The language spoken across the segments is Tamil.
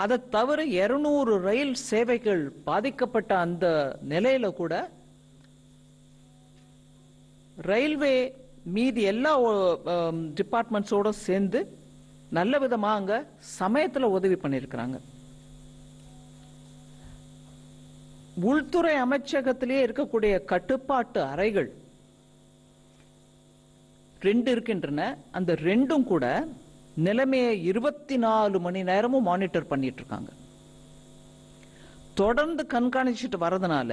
அதை தவிர 200 ரயில் சேவைகள் பாதிக்கப்பட்ட அந்த நிலையில கூட ரயில்வே மீதி எல்லா டிபார்ட்மெண்ட்ஸோட சேர்ந்து நல்ல விதமா அங்க சமயத்துல உதவி பண்ணிருக்கிறாங்க. உள்துறை அமைச்சகத்திலே இருக்கக்கூடிய கட்டுப்பாட்டு அறைகள் 2 இருக்கின்றன. அந்த 2ம் கூட நிலைமையை 24 மணி நேரமும் மானிட்டர் பண்ணிட்டு இருக்காங்க. தொடர்ந்து கண்காணிச்சுட்டு வரதுனால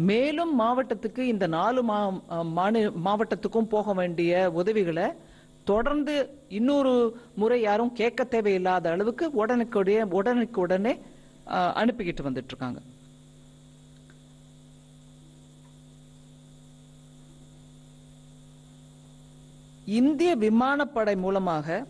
மேலும் மாவட்டத்துக்கு இந்த 4 மாவட்டத்துக்கும் போக வேண்டிய உதவிகளை தொடர்ந்து இன்னொரு முறை யாரும் கேட்க தேவையில்லாத அளவுக்கு உடனுக்குடனே அனுப்பிக்கிட்டு வந்துட்டு இருக்காங்க. இந்திய விமானப்படை மூலமாக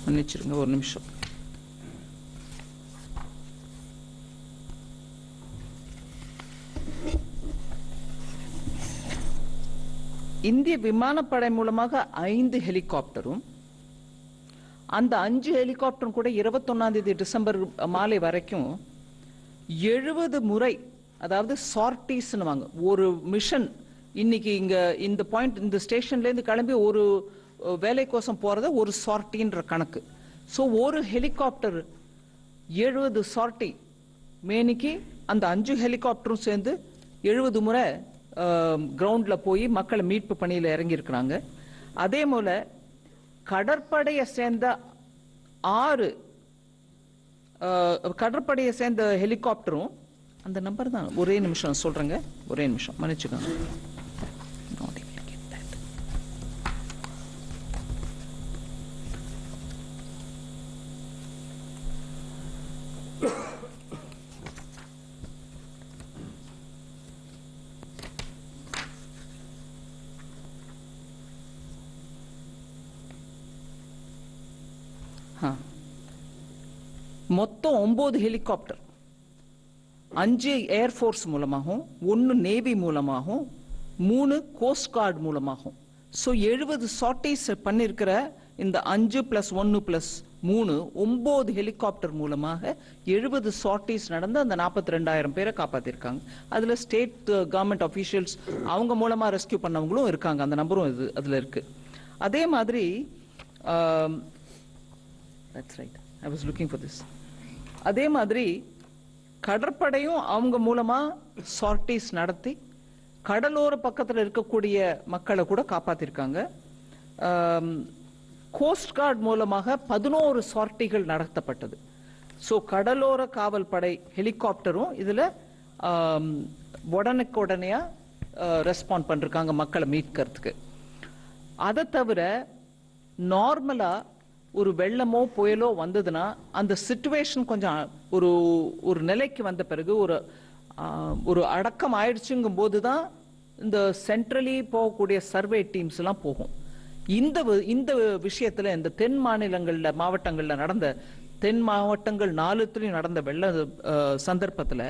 மன்னிச்சிருங்க ஒரு நிமிஷம். இந்திய விமானப்படை மூலமாக 5 ஹெலிகாப்டரும் அந்த 5 ஹெலிகாப்டரும் கூட 21 டிசம்பர் மாலை வரைக்கும் 70 முறை, அதாவது சார்டிஸ் ஒரு மிஷன் இன்னைக்கு இங்க இந்த பாயிண்ட் இந்த ஸ்டேஷன்ல இருந்து கிளம்பி ஒரு வேலைக்கோசம் போறது ஒரு சார்டின்ற கணக்கு. சோ ஒரு ஹெலிகாப்டர் 70 சார்டி மேனிக்கு அந்த 5 ஹெலிகாப்டரும் சேர்ந்து 70 முறை கிரவுண்ட்ல போய் மக்களை மீட்பு பணியில இறங்கி இருக்கிறாங்க. அதே போல கடற்படையை சேர்ந்த 6 கடற்படையை சேர்ந்த ஹெலிகாப்டரும் அந்த நம்பர் தான். ஒரே நிமிஷம் சொல்றேங்க, ஒரே நிமிஷம் மன்னிச்சுக்கோங்க. மொத்தம் 9 ஹெலிகாப்டர், 5 ஏர்ஃபோர்ஸ் மூலமாகவும் 1 நேவி மூலமாகவும் 3 கோஸ்ட் கார்டு மூலமாகவும் 70 சார்டிஸ் பண்ணிருக்கிற இந்த 5 + 1 + 3 9 ஹெலிகாப்டர் மூலமாக 70 சார்டிஸ் நடந்து அந்த 42,000 பேரை காப்பாத்திருக்காங்க. அதுல ஸ்டேட் கவர்மெண்ட் அபிஷியல்ஸ் அவங்க மூலமா ரெஸ்கியூ பண்ணவங்களும் இருக்காங்க. அந்த நம்பரும் அதுல இருக்கு. அதே மாதிரி that's right, I was looking for this. அதே மாதிரி கடற்படையும் அவங்க மூலமா சார்டிஸ் நடத்தி கடலோர பக்கத்துல இருக்கக்கூடிய மக்களை கூட காப்பாத்திருக்காங்க. கோஸ்ட் கார்டு மூலமாக 11 சார்டிகள் நடத்தப்பட்டது. சோ கடலோர காவல் படை ஹெலிகாப்டரும் இதுல உடனுக்குடனே ரெஸ்பாண்ட் பண்ணிருக்காங்க மக்களை மீட்கிறதுக்கு. அதை தவிர நார்மலா ஒரு வெள்ளமோ புயலோ வந்ததுன்னா அந்த சிச்சுவேஷன் கொஞ்சம் ஒரு நிலைக்கு வந்த பிறகு ஒரு அடக்கம் ஆயிடுச்சுங்கும் போதுதான் இந்த சென்ட்ரலி போகக்கூடிய சர்வே டீம்ஸ் எல்லாம் போகும். இந்த விஷயத்துல இந்த தென் மாவட்டங்கள்ல நடந்த தென் மாவட்டங்கள் 4 நடந்த வெள்ள சந்தர்ப்பத்துல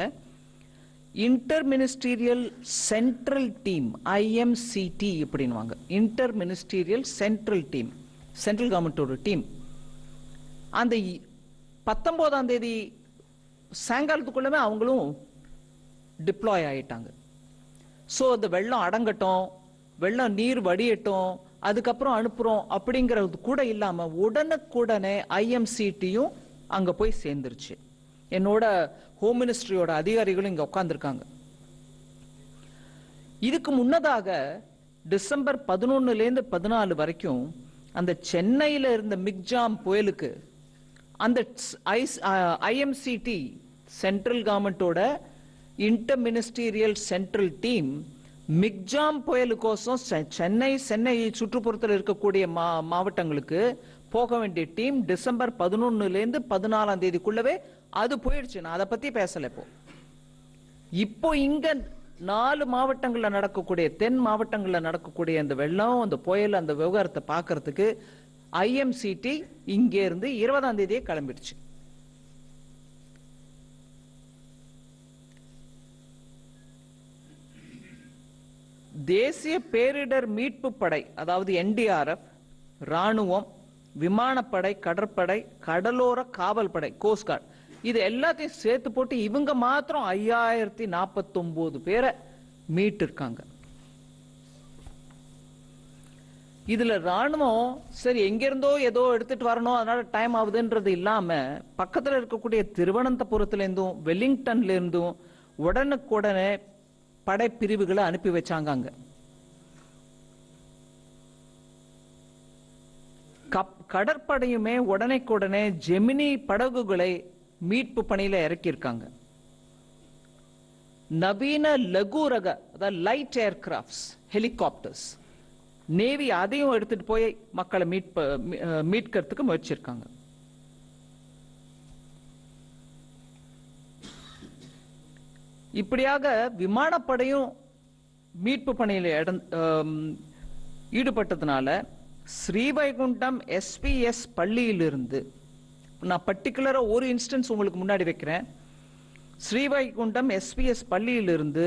inter ministerial central team IMCT அப்படின்னுவாங்க. Inter ministerial central team, central கவர்மெண்டோட டீம் அந்த 19ஆம் தேதி சாயங்காலத்துக்குள்ளவே அவங்களும் டிப்ளாய் ஆயிட்டாங்க. சோ அந்த வெள்ளம் அடங்கட்டும், வெள்ளம் நீர் வடியட்டும், அதுக்கப்புறம் அனுப்புறோம் அப்படிங்கிறது கூட இல்லாம உடனுக்குடனே IMCTயும் அங்க போய் சேர்ந்துருச்சு. என்னோட ஹோம் மினிஸ்ட்ரியோட அதிகாரிகளும் இங்க உட்கார்ந்துருக்காங்க. இதுக்கு முன்னதாக டிசம்பர் 11 - 14 வரைக்கும் அந்த சென்னையில இருந்த மிக்ஜாம் புயலுக்கு அந்த IMCT சென்ட்ரல் கவர்மெண்டோட inter ministerial central team Michaung புயலுக்கோசம் சென்னை சுற்றுப்புறத்தில் இருக்கக்கூடிய மாவட்டங்களுக்கு போக வேண்டிய டீம் டிசம்பர் 11 - 14 தேதிக்குள்ளவே அது போயிடுச்சு. நான் அதை பத்தி பேசல. இப்போ இங்க 4 மாவட்டங்களில் நடக்கக்கூடிய தென் மாவட்டங்களில் நடக்கக்கூடிய அந்த வெள்ளம் அந்த புயல் அந்த விவகாரத்தை பார்க்கறதுக்கு ஐஎம்சிடி இங்கே இருந்து 20ஆம் தேதியே கிளம்பிடுச்சு. தேசிய பேரிடர் மீட்பு படை அதாவது என்டிஆர்எஃப், ராணுவம், விமானப்படை, கடற்படை, கடலோர காவல் படை, கோஸ்ட் கார்டு, இது எல்லாத்தையும் சேர்த்து போட்டு இவங்க மாத்திரம் 5049 பேரை மீட்டு இருக்காங்க. இதுல ராணுவம் சரி எங்க இருந்தோ ஏதோ எடுத்துட்டு வரணும் அதனால டைம் ஆகுதுன்றது இல்லாம பக்கத்துல இருக்கக்கூடிய திருவனந்தபுரத்துல இருந்தும் வெலிங்டன்ல இருந்தும் உடனுக்குடனே படைப்பிரிவுகளை அனுப்பி வச்சாங்க. அங்க கடற்படையுமே உடனே ஜெமினி படகுகளை மீட்பு பணியில இறக்கியிருக்காங்க. நவீன லகு ரக அதாவது லைட் ஏர்கிராப்ட்ஸ், ஹெலிகாப்டர்ஸ், நேவி அதையும் எடுத்துட்டு போய் மக்களை மீட்கிறதுக்கு முயற்சிருக்காங்க. இப்படியாக விமானப்படையும் மீட்பு பணியில் ஈடுபட்டதுனால ஸ்ரீவைகுண்டம் எஸ்பிஎஸ் பள்ளியிலிருந்து நான் பர்டிகுலரா ஒரு இன்ஸ்டன்ஸ் உங்களுக்கு முன்னாடி வைக்கிறேன். ஸ்ரீவைகுண்டம் எஸ்பிஎஸ் பள்ளியிலிருந்து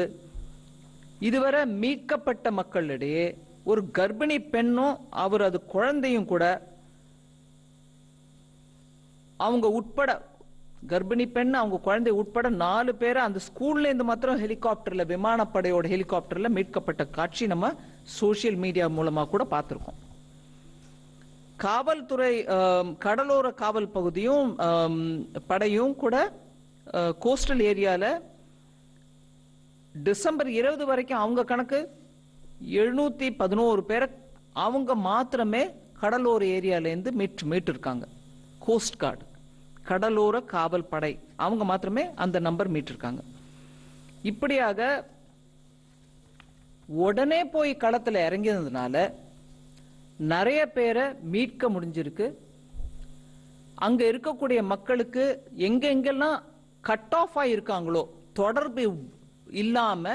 இதுவரை மீட்கப்பட்ட மக்களிடையே ஒரு கர்ப்பிணி பெண்ணும் அவரது குழந்தையும் கூட அவங்க உட்பட கர்ப்பிணி பெண் அவங்க குழந்தை உட்பட 4 பேரை அந்த ஸ்கூல்ல இருந்து மாத்திரம் ஹெலிகாப்டர்ல விமானப்படையோட ஹெலிகாப்டர்ல மீட்கப்பட்ட காட்சி நம்ம சோசியல் மீடியா மூலமா கூட பார்த்திருக்கோம். காவல்துறை கடலோர காவல் பகுதியும் படையும் கூட கோஸ்டல் ஏரியால டிசம்பர் 20 வரைக்கும் அவங்க கணக்கு 711 பேரை அவங்க மாத்திரமே கடலோர ஏரியால இருந்து மீட்டு இருக்காங்க. கோஸ்ட் கார்டு கடலோர காவல் படை அவங்க மாத்திரமே அந்த நம்பர் மீட்டிருக்காங்க. இப்படியாக உடனே போய் களத்துல இறங்கினதுனால நிறைய பேரை மீட்க முடிஞ்சிருக்கு. அங்க இருக்கக்கூடிய மக்களுக்கு எங்கெங்கெல்லாம் கட் ஆஃப் ஆயிருக்காங்களோ தொடர்பு இல்லாம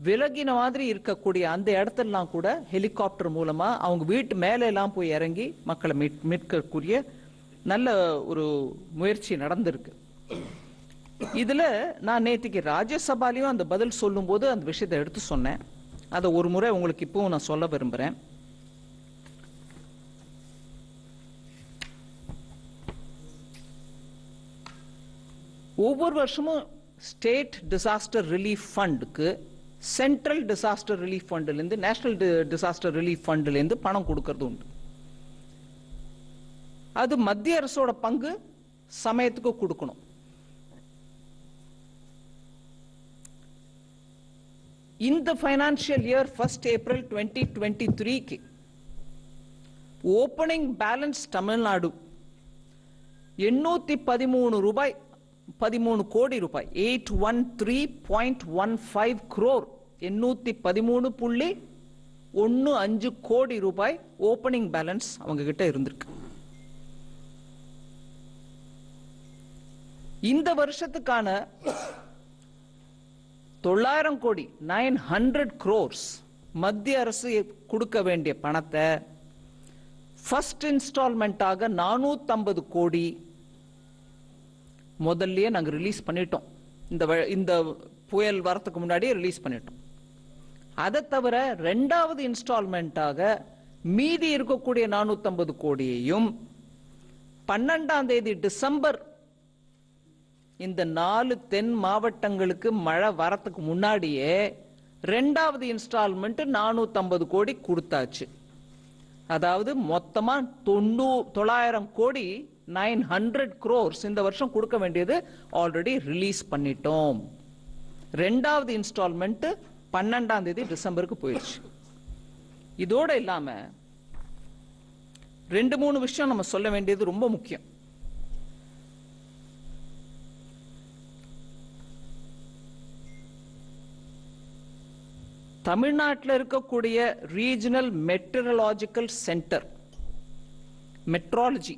விலகின மாதிரி இருக்கக்கூடிய அந்த இடத்தெல்லாம் கூட ஹெலிகாப்டர் மூலமா அவங்க வீட்டு மேல எல்லாம் போய் இறங்கி மக்களை மீட்கக்கூடிய நல்ல ஒரு முயற்சி நடந்திருக்கு. இதுல நான் நேற்றுக்கு ராஜ்யசபாலையும் அந்த பதில் சொல்லும் போது அந்த விஷயத்தை எடுத்து சொன்னேன். அதை ஒரு முறை உங்களுக்கு இப்பவும் நான் சொல்ல விரும்புறேன். ஒவ்வொரு வருஷமும் ஸ்டேட் டிசாஸ்டர் ரிலீஃப் ஃபண்டுக்கு சென்ட்ரல் டிசாஸ்டர் ரிலீஃப் ஃபண்ட்ல இருந்து நேஷனல் டிசாஸ்டர் ரிலீஃப் ஃபண்ட்ல இருந்து பணம் கொடுக்கறது உண்டு. அது மத்திய அரசோட பங்கு சமயத்துக்கு கொடுக்கணும். இந்த financial year 1 April 2023 opening balance Tamil Nadu 813 கோடி ரூபாய் 813.15 crore 813.15 கோடி ரூபாய் ஓப்பனிங் பேலன்ஸ் அவங்க கிட்ட இருந்திருக்கு. இந்த வருஷத்துக்கான 900 கோடி 900 crores மத்திய அரசு கொடுக்க வேண்டிய பணத்தை ஃபர்ஸ்ட் இன்ஸ்டால்மெண்டாக 450 கோடி முதல்லயே நாங்க ரிலீஸ் பண்ணிட்டோம். இந்த புயல் வரத்துக்கு முன்னாடியே ரிலீஸ் பண்ணிட்டோம். அதை தவிர 2வது இன்ஸ்டால்மெண்டாக மீதி இருக்கக்கூடிய 450 கோடியையும் 12ஆம் தேதி டிசம்பர் இந்த 4 தென் மாவட்டங்களுக்கு மழை வரத்துக்கு முன்னாடியே 2வது இன்ஸ்டால்மெண்ட் 450 கோடி கொடுத்தாச்சு. அதாவது மொத்தமா 900 கோடி 900 crores இந்த வருஷம் கொடுக்க வேண்டியது ஆல்ரெடி ரிலீஸ் பண்ணிட்டோம். 2வது இன்ஸ்டால்மெண்ட் 12ஆம் தேதி டிசம்பருக்கு போயிடுச்சு. இதோட இல்லாம 2-3 விஷயம் நம்ம சொல்ல வேண்டியது ரொம்ப முக்கியம். தமிழ்நாட்டில் இருக்கக்கூடிய ரீஜனல் மெட்ரலாஜிக்கல் சென்டர் மெட்ராலஜி ,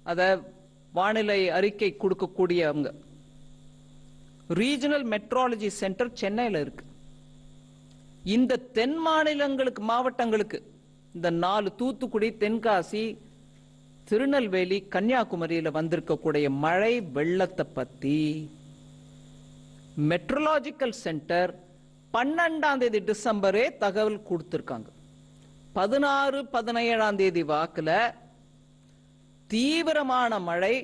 அத வானிலை அறிக்கை கொடுக்கக்கூடியவங்க, ரீஜனல் மெட்ராலஜி சென்டர் சென்னையில் இருக்கு. இந்த தென் மாநிலங்களுக்கு மாவட்டங்களுக்கு இந்த 4 தூத்துக்குடி, தென்காசி, திருநெல்வேலி, கன்னியாகுமரியில் வந்திருக்கக்கூடிய மழை வெள்ளத்தை பத்தி மெட்ரோலாஜிக்கல் சென்டர் 12ஆம் தேதி டிசம்பரே தகவல் கொடுத்திருக்காங்க. 16, 17ஆம் தேதி வாக்குல தீவிரமான மழை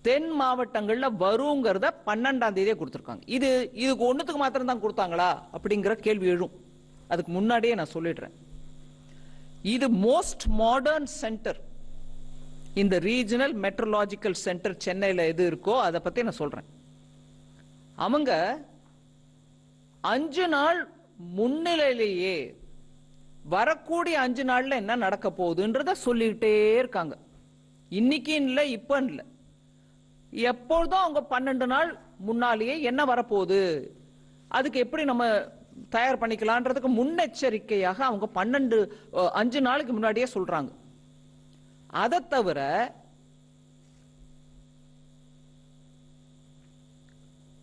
தென் மாவட்டங்கள்ல வருங்கிறத 12ஆம் தேதியே கொடுத்திருக்காங்க. இதுக்கு ஒண்ணுத்துக்கு மாத்திரம் தான் கொடுத்தாங்களா அப்படிங்கிற கேள்வி எழும். அதுக்கு முன்னாடியே நான் சொல்லிடுறேன். இது மோஸ்ட் மாடர்ன் சென்டர். இந்த ரீஜனல் மெட்ரோலாஜிக்கல் சென்டர் சென்னையில் எது இருக்கோ அதை பத்தி நான் சொல்றேன். அவங்க 5 நாள் முன்னிலையிலேயே வரக்கூடிய 5 நாள்ல என்ன நடக்க போகுதுன்றத சொல்லிக்கிட்டே இருக்காங்க. இன்னைக்கு இல்லை, இப்ப இல்லை, எப்பொழுதும் அவங்க 12 நாள் முன்னாலேயே என்ன வரப்போகுது, அதுக்கு எப்படி நம்ம தயார் பண்ணிக்கலான்றதுக்கு முன்னெச்சரிக்கையாக அவங்க 5 நாளுக்கு முன்னாடியே சொல்றாங்க. அதை தவிர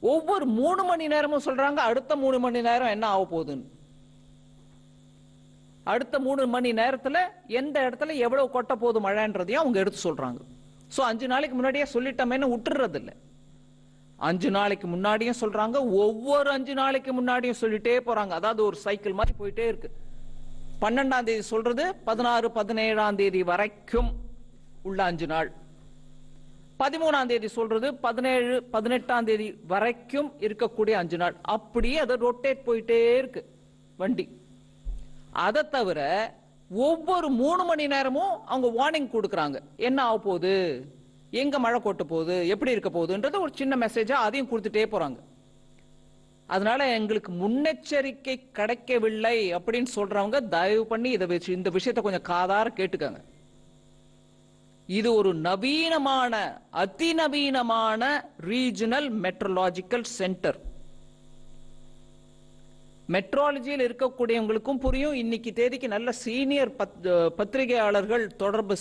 ஒவ்வொரு 3 மணி நேரமும் சொல்றாங்க அடுத்த 3 மணி நேரம் என்ன ஆக போகுதுன்னு. அடுத்த 3 மணி நேரத்துல எந்த இடத்துல எவ்வளவு கொட்ட போகுது மழைன்றதையும் அவங்க எடுத்து சொல்றாங்க. சோ 5 நாளைக்கு முன்னாடியே சொல்லிட்டோமேன்னு விட்டுறது இல்லை. 5 நாளைக்கு முன்னாடியும் சொல்றாங்க, ஒவ்வொரு 5 நாளைக்கு முன்னாடியும் சொல்லிட்டே போறாங்க. அதாவது ஒரு சைக்கிள் மாதிரி போயிட்டே இருக்கு. 12ஆம் தேதி சொல்றது 16, 17ஆம் தேதி வரைக்கும் உள்ள 5 நாள். 13ஆம் தேதி சொல்றது 17, 18ஆம் தேதி வரைக்கும் இருக்கக்கூடிய 5 நாள். அப்படியே அதை ரொட்டேட் போயிட்டே இருக்கு வண்டி. அதை தவிர ஒவ்வொரு 3 மணி நேரமும் அவங்க வார்னிங் கொடுக்கறாங்க. என்ன ஆக போகுது, எங்க மழை கொட்ட போகுது, எப்படி இருக்க போகுதுன்றது ஒரு சின்ன மெசேஜா அதையும் கொடுத்துட்டே போறாங்க. அதனால எங்களுக்கு முன்னெச்சரிக்கை கிடைக்கவில்லை அப்படின்னு சொல்றவங்க தயவு பண்ணி இந்த விஷயத்தை கொஞ்சம் காதார கேட்டுக்கங்க. இது ஒரு நவீனமான, அதிநவீனமான ரீஜனல் மெட்ரோலாஜிக்கல் சென்டர். மெட்ரோலஜியில் இருக்கக்கூடியவங்களுக்கும் புரியும். இன்னைக்கு தேதிக்கு நல்ல சீனியர் பத்திரிகையாளர்கள்,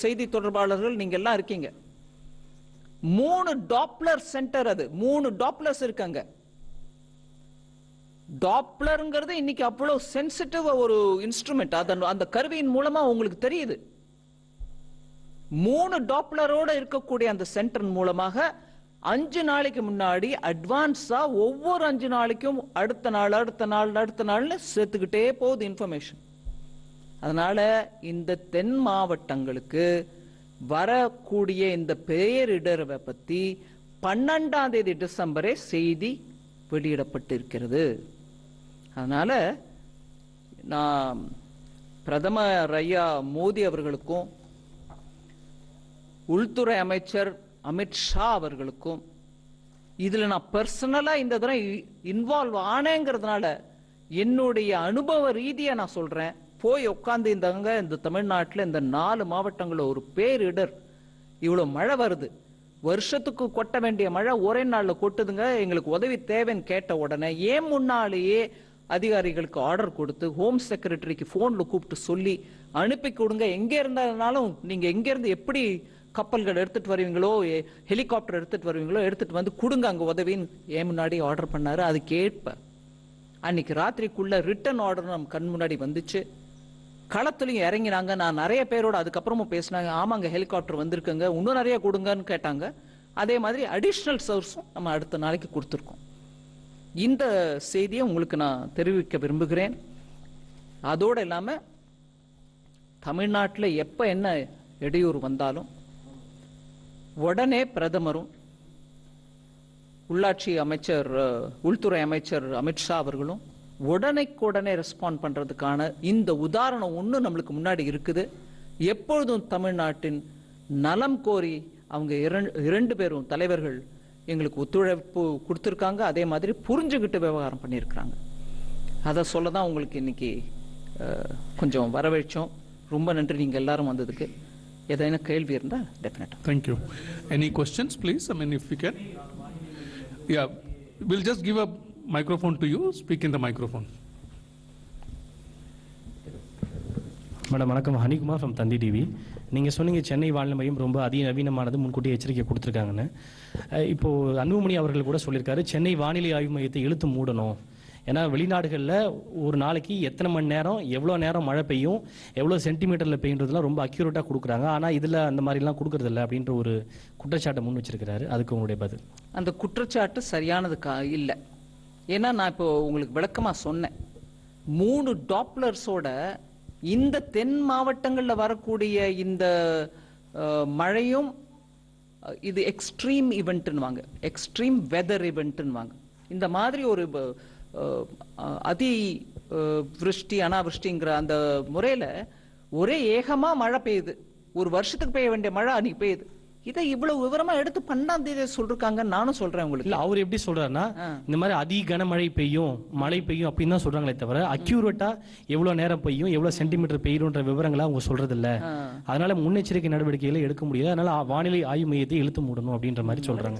செய்தி தொடர்பாளர்கள் நீங்க எல்லாம் இருக்கீங்க. 3 டாப்ளர் சென்டர், அது 3 டாப்ளர்ஸ் இருக்காங்க. டாப்ளர்ங்கிறது இன்னைக்கு அவ்வளவு சென்சிட்டிவ் ஒரு இன்ஸ்ட்ருமெண்ட். அந்த கருவியின் மூலமா உங்களுக்கு தெரியுது. 3 டாப்ளரோட இருக்கக்கூடிய அந்த சென்டர் மூலமாக 5 நாளைக்கு முன்னாடி அட்வான்ஸா ஒவ்வொரு 5 நாளைக்கும் அடுத்த நாள்னு சேர்த்துக்கிட்டே போகுது இன்ஃபர்மேஷன். அதனால இந்த தென் மாவட்டங்களுக்கு வரக்கூடிய இந்த பேரிடரை பத்தி 12ஆம் தேதி டிசம்பரே செய்தி வெளியிடப்பட்டிருக்கிறது. அதனால நான் பிரதமர் ஐயா மோடி அவர்களுக்கும் உள்துறை அமைச்சர் அமித்ஷா அவர்களுக்கும் இதுல நான் பர்சனலா இந்த தடவை இன்வால்வ் ஆனேங்கிறதுனால என்னுடைய அனுபவ ரீதியா நான் சொல்றேன். போய் உட்கார்ந்து இந்த தமிழ்நாட்டில் இந்த 4 மாவட்டங்களில் ஒரு பேரிடர், இவ்வளவு மழை வருது, வருஷத்துக்கு கொட்ட வேண்டிய மழை ஒரே நாள்ல கொட்டுதுங்க, எங்களுக்கு உதவி தேவைன்னு கேட்ட உடனே ஏன் முன்னாலேயே அதிகாரிகளுக்கு ஆர்டர் கொடுத்து ஹோம் செக்ரட்டரிக்கு போன்ல கூப்பிட்டு சொல்லி அனுப்பி கொடுங்க. எங்க இருந்தாலும் நீங்க எங்க இருந்து எப்படி கப்பல்கள் எடுத்துட்டு வருவீங்களோ, ஹெலிகாப்டர் எடுத்துட்டு வருவீங்களோ எடுத்துட்டு வந்து கொடுங்க அங்க உதவின்னு ஏன் முன்னாடி ஆர்டர் பண்ணாரு. அது கேட்ப அன்னைக்கு ராத்திரிக்குள்ள ரிட்டர்ன் ஆர்டர் நம்ம கண் முன்னாடி வந்துச்சு. களத்துலயும் இறங்கினாங்க. நான் நிறைய பேரோட அதுக்கப்புறமும் பேசினாங்க. ஆமாங்க ஹெலிகாப்டர் வந்திருக்குங்க, இன்னும் நிறைய கொடுங்கன்னு கேட்டாங்க. அதே மாதிரி அடிஷனல் சர்வீஸும் நம்ம அடுத்த நாளைக்கு கொடுத்துருக்கோம். இந்த செய்தியை உங்களுக்கு நான் தெரிவிக்க விரும்புகிறேன். அதோடு இல்லாம தமிழ்நாட்டில் எப்ப என்ன இடையூறு வந்தாலும் உடனே பிரதமரும் உள்ளாட்சி அமைச்சர், உள்துறை அமைச்சர் அமித்ஷா அவர்களும் உடனே ரெஸ்பாண்ட் பண்றதுக்கான இந்த உதாரணம் ஒண்ணு நம்மளுக்கு முன்னாடி இருக்குது. எப்பொழுதும் தமிழ்நாட்டின் நலம் கோரி அவங்க இரண்டு பேரும் தலைவர்கள் எங்களுக்கு ஒத்துழைப்பு கொடுத்திருக்காங்க. அதே மாதிரி புரிஞ்சுக்கிட்டு விவகாரம் பண்ணியிருக்கிறாங்க. அதை சொல்லதான் உங்களுக்கு இன்னைக்கு கொஞ்சம் வரவேற்றோம். ரொம்ப நன்றி நீங்க எல்லாரும் வந்ததுக்கு. ஏதாவது கேள்வி இருந்தா டெஃபினட்டா. Thank you. Any questions please? I mean if we can. Yeah, we'll just give a microphone to you. Speak in the microphone. Madam, வணக்கம். ஹனிகுமார் from தந்தி டிவி. நீங்கள் சொன்னீங்க சென்னை வானிலை மையம் ரொம்ப அதிநவீனமானது, முன்கூட்டி எச்சரிக்கை கொடுத்துருக்காங்கன்னு. இப்போது அன்புமணி அவர்கள் கூட சொல்லியிருக்காரு சென்னை வானிலை ஆய்வு மையத்தை இழுத்து மூடணும். ஏன்னா வெளிநாடுகளில் ஒரு நாளைக்கு எத்தனை மணி நேரம் எவ்வளோ நேரம் மழை பெய்யும், எவ்வளோ சென்டிமீட்டரில் பெய்யுன்றதுலாம் ரொம்ப அக்யூரேட்டாக கொடுக்குறாங்க. ஆனால் இதில் அந்த மாதிரிலாம் கொடுக்கறதில்ல அப்படின்ற ஒரு குற்றச்சாட்டை முன் வச்சிருக்கிறாரு. அதுக்கு உங்களுடைய பதில்? அந்த குற்றச்சாட்டு சரியானது இல்லை. ஏன்னா நான் இப்போ உங்களுக்கு விளக்கமாக சொன்னேன், 3 டாப்லர்ஸோட இந்த தென் மாவட்டங்களில் வரக்கூடிய இந்த மழையும் இது எக்ஸ்ட்ரீம் இவெண்ட்னுவாங்க, எக்ஸ்ட்ரீம் வெதர் இவெண்ட்னுவாங்க. இந்த மாதிரி ஒரு அதி விருஷ்டி அனாவிருஷ்டிங்கிற அந்த முறையில ஒரே ஏகமா மழை பெய்யுது. ஒரு வருஷத்துக்கு பெய்ய வேண்டிய மழை அன்னைக்கு பெய்யுது. இதை இவ்வளவு விவரமா எடுத்து 12ஆம் தேதி சொல்றாங்க. நானும் சொல்றேன் உங்களுக்கு. இல்ல, அவர் எப்படி சொல்றாருன்னா இந்த மாதிரி அதி கனமழை பெய்யும், மழை பெய்யும் அப்படின்னு தான் சொல்றாங்களே தவிர அக்யூரேட்டா எவ்வளவு நேரம் பெய்யும், எவ்வளவு சென்டிமீட்டர் பெய்யும்ன்ற விவரங்களை அவங்க சொல்றது இல்ல. அதனால முன்னெச்சரிக்கை நடவடிக்கைகளை எடுக்க முடியாது. அதனால வானிலை ஆய்வு மையத்தை இழுத்து மூடணும் அப்படின்ற மாதிரி சொல்றாங்க.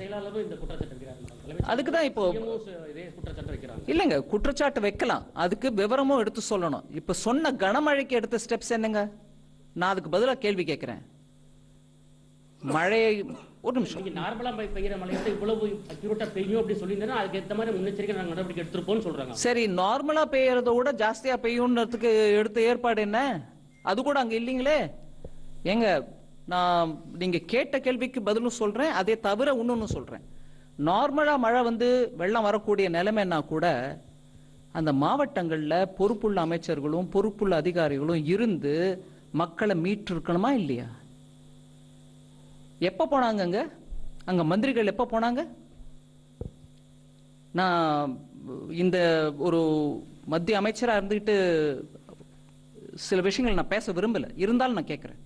அதுக்குதான் இப்போ இல்லங்க குற்றச்சாட்டு வைக்கலாம், அதுக்கு விவரமும் எடுத்து சொல்லணும். இப்ப சொன்ன கனமழைக்கு எடுத்த ஸ்டெப்ஸ் என்னங்க? நான் அதுக்கு பதிலா கேள்வி கேட்கிறேன். மழையை ஒரு நிமிஷம், நார்மலா பெய்யற மழையோட இவ்வளவு அக்யூரேட்டா பெய்யும் அப்படி சொல்லியிருந்தா அதுக்கு ஏற்ற மாதிரி முன்னெச்சரிக்கை நடவடிக்கை எடுத்துருப்போம்னு சொல்றாங்க. சரி, நார்மலா பெய்யறத விட ஜாஸ்தியா பெய்யும்ன்றதுக்கு எடுத்த ஏற்பாடு என்ன? அது கூட அங்க இல்லீங்களே. ஏங்க, நான் நீங்க கேட்ட கேள்விக்கு பதிலும் சொல்றேன், அதே தவிர இன்னொன்னு சொல்றேன். நார்மலா மழை வந்து வெள்ளம் வரக்கூடிய நிலைமைன்னா கூட அந்த மாவட்டங்கள்ல பொறுப்புள்ள அமைச்சர்களும் பொறுப்புள்ள அதிகாரிகளும் இருந்து மக்களை மீட்டு இருக்கணுமா இல்லையா? எப்ப போனாங்க அங்க மந்திரிகள்? எப்ப போனாங்க? நான் இந்த ஒரு மத்திய அமைச்சரா இருந்துகிட்டு சில விஷயங்கள் நான் பேச விரும்பல, இருந்தாலும் நான் கேட்கிறேன்.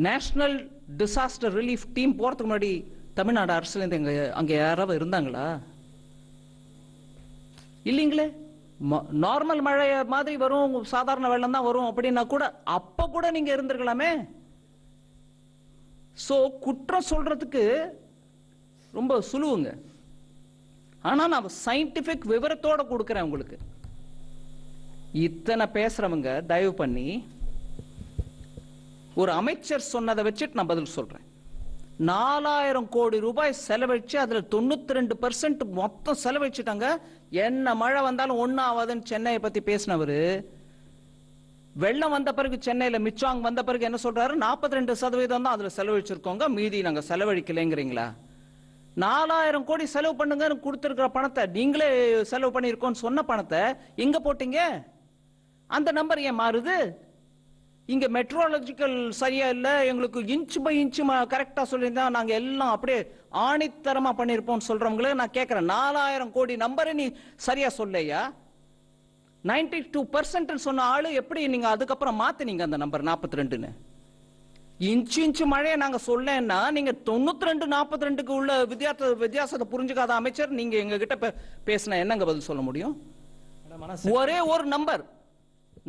நேஷனல் டிசாஸ்டர் ரிலீஃப் டீம் போறதுக்கு முன்னாடி தமிழ்நாடு அரசுல இருந்து அங்க யாராவது இருந்தாங்களா? இல்லீங்களே. நார்மல் மழை மாதிரி வரும், சாதாரண வெள்ளம் தான் வரும் அப்படின்னா கூட அப்ப கூட நீங்க இருந்திருக்கலாமே. சோ குற்றம் சொல்றதுக்கு ரொம்ப சுலுவுங்க. ஆனா நான் சயின்டிபிக் விவரத்தோட கொடுக்கிறேன் உங்களுக்கு. இத்தனை பேசுறவங்க தயவு பண்ணி ஒரு அமைச்சர் சொன்னதை வச்சுட்டு நான் பதில் சொல்றேன். 4000 கோடி ரூபாய் செலவழிச்சு அதுல 92% மொத்தம் செலவழிச்சுட்டாங்க. என்ன மழை வந்தாலும் ஒன்னும் ஆகாதுன்னு சென்னையை பத்தி பேசினவரு வெள்ளம் வந்த பிறகு சென்னையில மிச்சாங் வந்த பிறகு என்ன சொல்றாரு? 42% தான் அதுல செலவழிச்சிருக்கோங்க, மீதி நாங்க செலவழிக்கலைங்கிறீங்களா? 4000 கோடி செலவு பண்ணுங்கன்னு கொடுத்திருக்கிற பணத்தை, நீங்களே செலவு பண்ணிருக்கோம்னு சொன்ன பணத்தை எங்க போட்டீங்க? அந்த நம்பர் ஏன் மாறுது? இங்க மெட்ரோலஜிக்கல் சரியா இல்ல, எங்களுக்கு இன்ச் பை இன்ச் கரெக்டா சொல்லியிருந்தா நாங்க எல்லாம் அப்படியே ஆணித்தரமா பண்ணிருப்போம் சொல்றவங்களே நான் கேட்கிறேன். 4000 கோடி நம்பரை நீ சரியா சொல்லையா? 92% சொன்ன ஆளு எப்படி நீங்க அதுக்கப்புறம் மாத்தினீங்க அந்த நம்பர் 42ன்னு? இன்ச்சு மழையை நாங்க சொல்லேன்னா நீங்க 92 42க்கு உள்ள வித்தியாசத்தை புரிஞ்சுக்காத அமைச்சர் நீங்க எங்க கிட்ட பேசினா என்னங்க பதில் சொல்ல முடியும்? ஒரே ஒரு நம்பர்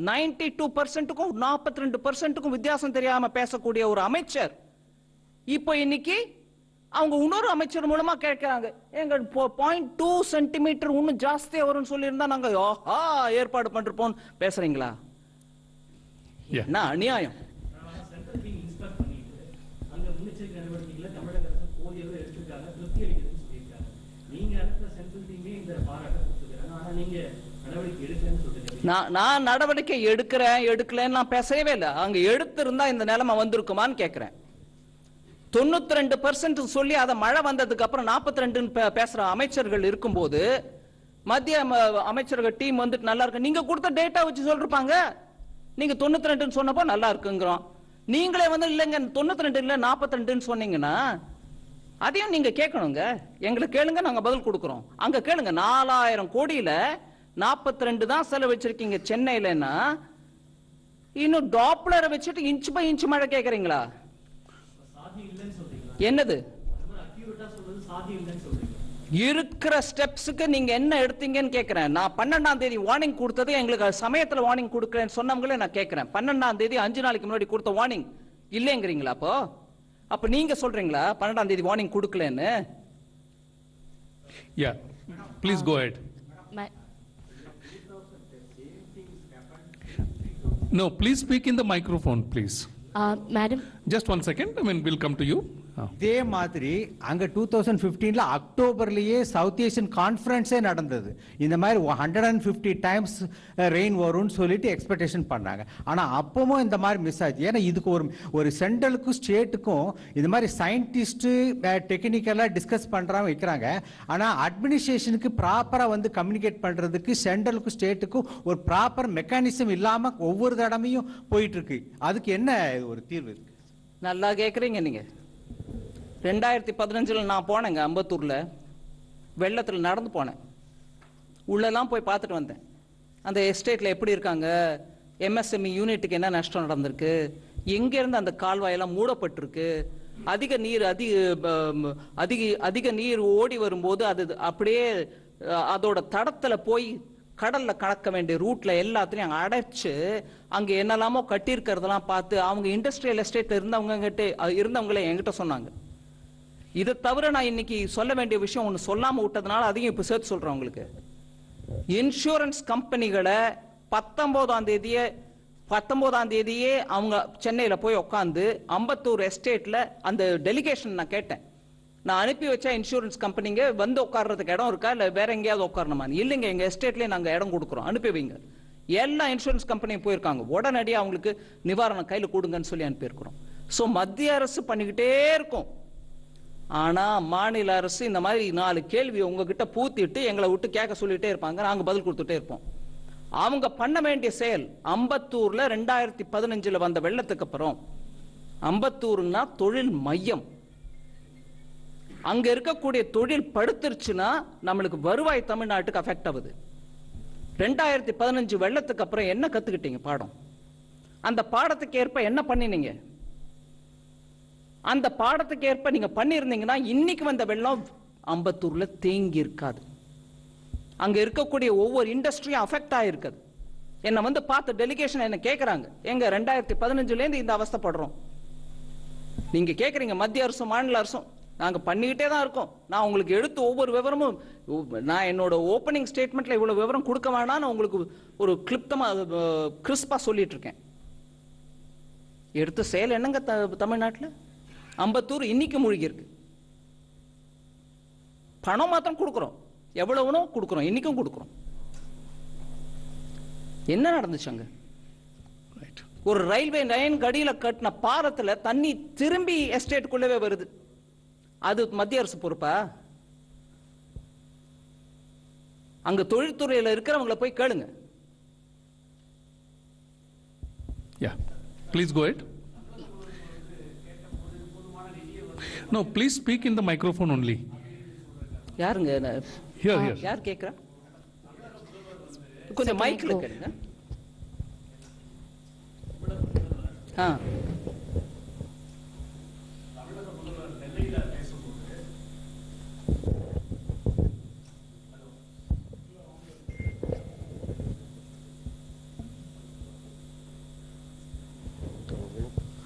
92%க்கும் 42%க்கும் வித்தியாசம் தெரியாம பேசக்கூடிய ஒரு அமைச்சர் இப்போ இன்னைக்கு அவங்க இன்னொரு அமைச்சர் மூலமா கேட்கிறாங்க, எங்க 0.2 சென்டிமீட்டர் இன்னும் ஜாஸ்தியா வரும்னு சொல்லி இருந்தா நாங்க ஏற்பாடு பண்றோம் பேசுறீங்களா? என்ன அநியாயம்! நான் நடவடிக்கை எடுக்கலன்னு நான் பேசவே இல்லை. அங்க எடுத்திருந்தா இந்த நிலைமை வந்திருக்குமான்னு கேட்கிறேன். 92% சொல்லி அதை மழை வந்ததுக்கு அப்புறம் 42 பேசுற அமைச்சர்கள் இருக்கும்போது மத்திய அமைச்சர்கள் டீம் வந்துட்டு நல்லா இருக்கு, நீங்க கொடுத்த டேட்டா வச்சு சொல்லிருப்பாங்க. நீங்க 92 சொன்னப்போ நல்லா இருக்குங்கிறோம், நீங்களே வந்து இல்லைங்க 92 இல்ல 42 சொன்னீங்கன்னா அதையும் நீங்க கேட்கணுங்க. எங்களுக்கு கேளுங்க, நாங்க பதில் கொடுக்கிறோம். அங்க கேளுங்க, 4000 கோடியில 42 தான் செலவழிச்சிருக்கீங்க சென்னையிலன்னா, இன்னும் டாப்லரை வச்சுட்டு இன்ச் பை இன்ச் மழை கேட்கறீங்களா? என்னது இருக்கிற ஸ்டெப்ஸுக்கு நீங்க என்ன எடுத்தீங்கன்னு கேட்கிறேன். நான் 12ஆம் தேதி வார்னிங் கொடுத்தது, எங்களுக்கு சமயத்துல வார்னிங் கொடுக்கறேன்னு சொன்னவங்களே நான் கேட்கிறேன். 12ஆம் தேதி 5 நாளைக்கு முன்னாடி கொடுத்த வார்னிங் இல்லைங்கிறீங்களா? அப்ப நீங்க சொல்றீங்களா 12ஆம் தேதி வார்னிங் கொடுக்கலன்னு? No, please speak in the microphone, please. Madam. Just 1 second. I mean, we'll come to you. இதே மாதிரி அங்க 2015ல அக்டோபர்லயே சவுத் ஏசியன் கான்ஃபரன்ஸே நடந்தது. இந்த மாதிரி 150 டைம்ஸ் ரெயின் வரும்னு சொல்லிட்டு எக்ஸ்பெக்டேஷன் பண்ணாங்க. ஆனா அப்பவும் இந்த மாதிரி மிஸ் ஆச்சு. ஏன்னா இதுக்கு ஒரு சென்ட்ரலுக்கும் ஸ்டேட்டுக்கும் இந்த மாதிரி சயின்டிஸ்ட் டெக்னிக்கலா டிஸ்கஸ் பண்றாங்க வைக்கிறாங்க. ஆனா அட்மினிஸ்ட்ரேஷனுக்கு ப்ராப்பரா வந்து கம்யூனிகேட் பண்றதுக்கு சென்ட்ரலுக்கும் ஸ்டேட்டுக்கும் ஒரு ப்ராப்பர் மெக்கானிசம் இல்லாம ஒவ்வொரு தடவையும் போயிட்டு இருக்கு. அதுக்கு என்ன ஒரு தீர்வு இருக்கு? நல்லா கேட்குறீங்க நீங்க. 2015 நான் போனேங்க அம்பத்தூர்ல, வெள்ளத்தில் நடந்து போனேன். உள்ளெல்லாம் போய் பார்த்துட்டு வந்தேன். அந்த எஸ்டேட்ல எப்படி இருக்காங்க, எம்எஸ்எம்இ யூனிட்டுக்கு என்ன நஷ்டம் நடந்திருக்கு, எங்கேருந்து அந்த கால்வாயெல்லாம் மூடப்பட்டிருக்கு, அதிக நீர் ஓடி வரும்போது அது அப்படியே அதோட தடத்துல போய் கடல்ல கலக்க வேண்டிய ரூட்ல எல்லாத்தையும் அடைச்சு அங்க என்னெல்லாமோ கட்டியிருக்கிறதெல்லாம் பார்த்து அவங்க இண்டஸ்ட்ரியல் எஸ்டேட்ல இருந்தவங்களே என்கிட்ட சொன்னாங்க. இதை தவிர நான் இன்னைக்கு சொல்ல வேண்டிய விஷயம் ஒன்று சொல்லாம விட்டதுனால அதையும் இப்ப சேர்த்து சொல்றேன் உங்களுக்கு. இன்சூரன்ஸ் கம்பெனிகளை 19ஆம் தேதியே அவங்க சென்னையில போய் உட்காந்து அம்பத்தூர் எஸ்டேட்ல அந்த டெலிகேஷன் நான் கேட்டேன். நான் அனுப்பி வச்சா இன்சூரன்ஸ் கம்பெனிங்க வந்து உட்கார்றதுக்கு இடம் இருக்கா இல்ல வேற எங்கேயாவது உட்காரணுமா? இல்லைங்க, எங்க எஸ்டேட்லயே நாங்க இடம் கொடுக்குறோம், அனுப்பி வைங்க. எல்லா இன்சூரன்ஸ் கம்பெனியும் போயிருக்காங்க. உடனடியாக அவங்களுக்கு நிவாரணம் கையில் கொடுங்கன்னு சொல்லி அனுப்பியிருக்கிறோம். ஸோ மத்திய அரசு பண்ணிக்கிட்டே இருக்கும். ஆனா மாநில அரசு இந்த மாதிரி 4 கேள்வி உங்ககிட்ட பூத்திட்டு எங்களை விட்டு கேட்க சொல்லிட்டே இருப்பாங்க, நாங்க பதில் கொடுத்துட்டே இருப்போம். அவங்க பண்ண வேண்டிய செயல், அம்பத்தூர்ல 2015 வந்த வெள்ளத்துக்கு அப்புறம் அம்பத்தூர்னா தொழில் மையம். அங்க இருக்கக்கூடிய தொழில் படுத்துருச்சுன்னா நம்மளுக்கு வருவாய் தமிழ்நாட்டுக்கு அஃபெக்ட் ஆகுது. 2015 வெள்ளத்துக்கு அப்புறம் என்ன கத்துக்கிட்டீங்க பாடம்? அந்த பாடத்துக்கு ஏற்ப என்ன பண்ணினீங்க? அந்த பாடத்துக்கு ஏற்ப நீங்க பண்ணிருந்தீங்கன்னா இன்னைக்கு வந்த வெள்ளம் அம்பத்தூர்ல தேங்கி இருக்காது. அங்க இருக்கக்கூடிய ஒவ்வொரு இண்டஸ்ட்ரியும் அஃபெக்ட் ஆயிருக்காது. என்ன வந்து பார்த்து டெலிகேஷன் என்ன கேட்கறாங்க, எங்க 2015ல இருந்து இந்த அவஸ்தைப்படுறோம். நீங்க கேட்கறீங்க மத்திய அரசும் மாநில அரசும், நாங்க பண்ணிக்கிட்டே தான் இருக்கோம். நான் உங்களுக்கு எடுத்து ஒவ்வொரு விவரமும், நான் என்னோட ஓப்பனிங் ஸ்டேட்மெண்ட்ல இவ்வளவு விவரம் கொடுக்க வேணாம்னு உங்களுக்கு ஒரு கிறிஸ்பா சொல்லிட்டு இருக்கேன். எடுத்து செயல் என்னங்க தமிழ்நாட்டில்? அம்பத்தூர் இன்னைக்கு மூழ்கி இருக்கு. பணம் மாத்திரம் கொடுக்கிறோம், எவ்வளவுனோ கொடுக்கிறோம், இன்னைக்கும் கொடுக்கிறோம். என்ன நடந்துச்சு அங்க? ஒரு ரயில்வே லைன் கடியில கட்டின பாலத்துல தண்ணி திரும்பி எஸ்டேட்டுக்குள்ளவே வருது. அது மத்திய அரசு பொறுப்பா? அங்க தொழில்துறையில இருக்கிறவங்களை போய் கேளுங்க. Yeah, please go ahead. No, please speak in the microphone only. யாருங்க? Here. யார் கேக்குறா? கொஞ்சம் மைக்ல கேளுங்க.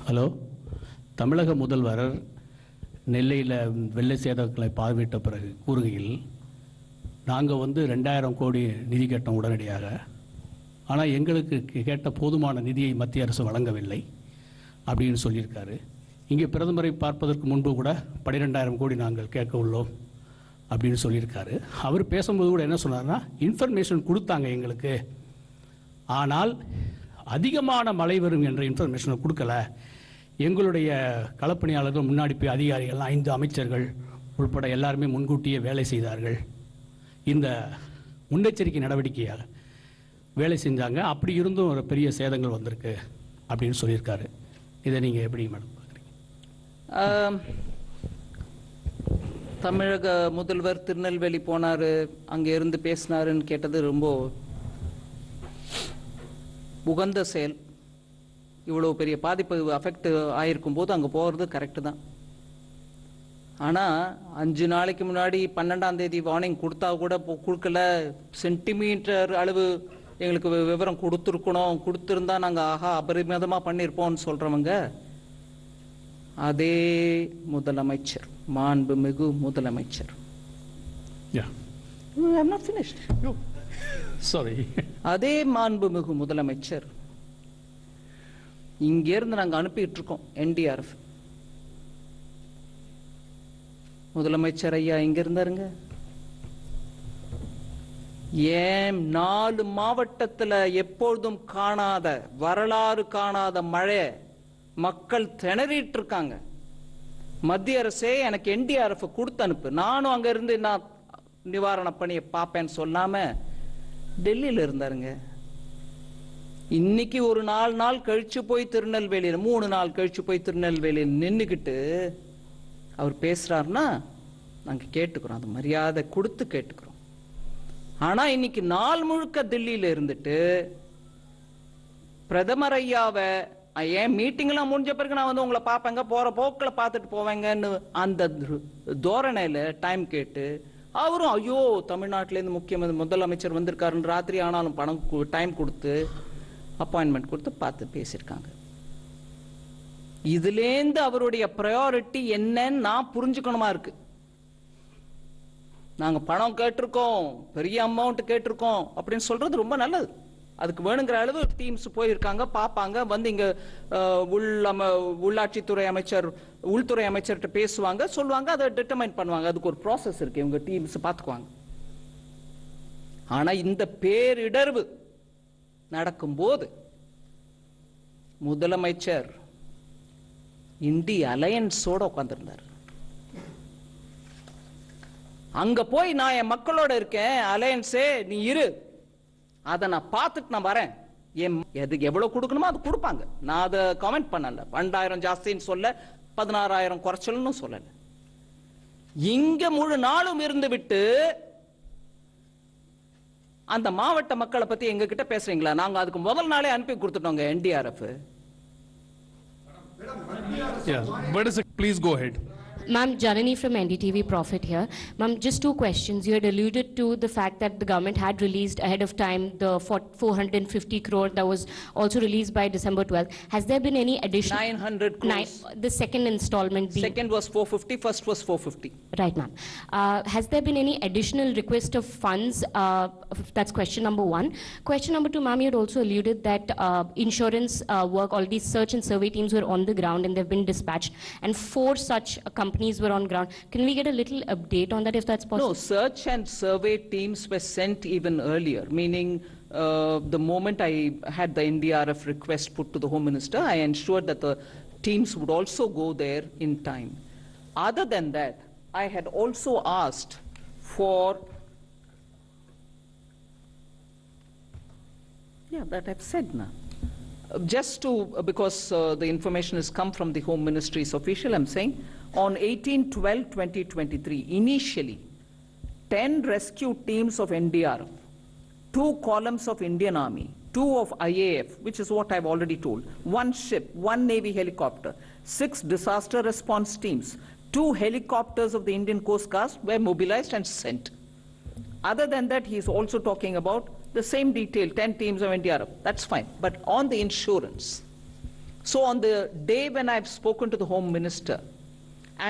ஹலோ, தமிழக முதல்வர் நெல்லையில் வெள்ள சேதங்களை பார்வையிட்ட பிறகு கூறுகையில், நாங்கள் 2000 கோடி நிதி கேட்டோம் உடனடியாக, ஆனால் எங்களுக்கு கேட்ட போதுமான நிதியை மத்திய அரசு வழங்கவில்லை அப்படின்னு சொல்லியிருக்காரு. இங்கே பிரதமரை பார்ப்பதற்கு முன்பு கூட 12000 கோடி நாங்கள் கேட்க உள்ளோம் அப்படின்னு சொல்லியிருக்காரு. அவர் பேசும்போது கூட என்ன சொன்னார்னா, இன்ஃபர்மேஷன் கொடுத்தாங்க எங்களுக்கு, ஆனால் அதிகமான மழை வரும் என்ற இன்ஃபர்மேஷனை கொடுக்கல. எங்களுடைய களப்பணியாளர்கள் முன்னாடி போய் அதிகாரிகள் 5 அமைச்சர்கள் உள்பட எல்லாருமே முன்கூட்டியே வேலை செய்தார்கள். இந்த முன்னெச்சரிக்கை நடவடிக்கையாக வேலை செஞ்சாங்க. அப்படி இருந்தும் ஒரு பெரிய சேதங்கள் வந்திருக்கு அப்படின்னு சொல்லியிருக்காரு. இதை நீங்கள் எப்படி மேடம் பார்க்குறீங்க? தமிழக முதல்வர் திருநெல்வேலி போனாரு, அங்கே இருந்து பேசினாருன்னு கேட்டது ரொம்ப உகந்த செயல். இவ்வளவு பெரிய பாதிப்பு அஃபெக்ட் ஆயிருக்கும் போது அங்கே போகிறது கரெக்டு தான். ஆனால் 5 நாளைக்கு முன்னாடி 12ஆம் தேதி வார்னிங் கொடுத்தா கூட கொடுக்கல, சென்டிமீட்டர் அளவு எங்களுக்கு விவரம் கொடுத்துருக்கணும், கொடுத்துருந்தா நாங்கள் அபரிமிதமாக பண்ணியிருப்போம்னு சொல்கிறவங்க அதே முதலமைச்சர், மாண்புமிகு முதலமைச்சர். I'm not finished. Sorry. அதே மாண்புமிகு முதலமைச்சர் இங்கேருந்து நாங்கள் அனுப்பிட்டு இருக்கோம் என்டிஆர்எஃப். முதலமைச்சர் ஐயா இங்க இருந்தாருங்க. ஏன் 4 மாவட்டத்துல எப்பொழுதும் காணாத, வரலாறு காணாத மழை, மக்கள் திணறிட்டு இருக்காங்க. மத்திய அரசே எனக்கு என்டிஆர்எஃப் கொடுத்து அனுப்பு, நானும் அங்க இருந்து நான் நிவாரண பணியை பார்ப்பேன்னு சொல்லாம டெல்லியில இருந்தாருங்க. இன்னைக்கு ஒரு 4 நாள் கழிச்சு போய் திருநெல்வேலியில, 3 நாள் கழிச்சு போய் திருநெல்வேலியில் நின்னுக்கிட்டு அவர் பேசுறாருன்னா நாங்க கேட்டுக்கிறோம், அது மரியாதை கொடுத்து கேட்டுக்கிறோம். ஆனா இன்னைக்கு நாள் முழுக்க டெல்லியில இருந்துட்டு பிரதமர் ஐயாவை ஏன் மீட்டிங் எல்லாம் முடிஞ்ச பிறகு நான் வந்து உங்களை பார்ப்பேங்க, போற போக்கில் பார்த்துட்டு போவேங்கன்னு அந்த தோரணையில டைம் கேட்டு, அவரும் ஐயோ தமிழ்நாட்டிலேருந்து முக்கிய முதலமைச்சர் வந்திருக்காருன்னு ராத்திரி ஆனாலும் பணம் டைம் கொடுத்து அப்பாயின்மெண்ட் கொடுத்து பார்த்து பேசியிருக்காங்க. இதுலேருந்து அவருடைய ப்ரையாரிட்டி என்னன்னு நான் புரிஞ்சுக்கணுமா இருக்கு. நாங்க பணம் கேட்டிருக்கோம், பெரிய அமௌண்ட் கேட்டிருக்கோம் அப்படின்னு சொல்றது ரொம்ப நல்லது. அதுக்கு வேணுங்கிற அளவு டீம்ஸ் போயிருக்காங்க, பார்ப்பாங்க, வந்து இங்க உள்ளாட்சித்துறை அமைச்சர், உள்துறை அமைச்சர்கிட்ட பேசுவாங்க, சொல்லுவாங்க, அதை டிட்டர்மைன் பண்ணுவாங்க. அதுக்கு ஒரு ப்ராசஸ் இருக்கு, இவங்க டீம்ஸ் பார்த்துக்குவாங்க. ஆனா இந்த பேரிடர்வு நடக்கும்போது முதலமைச்சர் இந்திய அலையன்ஸோட உட்கார்ந்திருந்தார். அங்க போய் நான் என் மக்களோட இருக்கேன், அலையன்ஸே நீ இரு, அதை நான் பார்த்துட்டு நான் வரேன், எதுக்கு எவ்வளவு கொடுக்கணுமோ அது கொடுப்பாங்க. நான் அதை கமெண்ட் பண்ணல, 12,000 ஜாஸ்தின்னு சொல்ல, 16,000 குறைச்சல்னு சொல்லல. இங்க முழு நாளும் இருந்து விட்டு அந்த மாவட்ட மக்களை பத்தி எங்க கிட்ட பேசுறீங்களா? நாங்க அதுக்கு முதல் நாளே அனுப்பி கொடுத்துட்டோங்க NDRF. Please go ahead. Ma'am, Janani from NDTV Profit here. Ma'am, just 2 questions. You had alluded to the fact that the government had released ahead of time the 450 crore that was also released by December 12th. Has there been any additional? 900 crores. The second installment being? Second was 450, first was 450. Right, ma'am. Has there been any additional request of funds? That's question number 1. Question number 2, ma'am, you had also alluded that insurance work, all these search and survey teams were on the ground and they've been dispatched, and 4 such companies were on ground. Can we get a little update on that if that's possible? No, search and survey teams were sent even earlier, meaning the moment I had the NDRF request put to the Home Minister, I ensured that the teams would also go there in time. Other than that, I had also asked for, that I've said now. Just to, because the information has come from the Home Ministry's official, I'm saying, on 18/12/2023, initially, 10 rescue teams of NDRF, 2 columns of Indian Army, 2 of IAF, which is what I've already told, 1 ship, 1 Navy helicopter, 6 disaster response teams, 2 helicopters of the Indian Coast Guard were mobilized and sent. Other than that, he is also talking about the same detail, 10 teams of NDRF. That's fine. But on the insurance, so on the day when I've spoken to the Home Minister,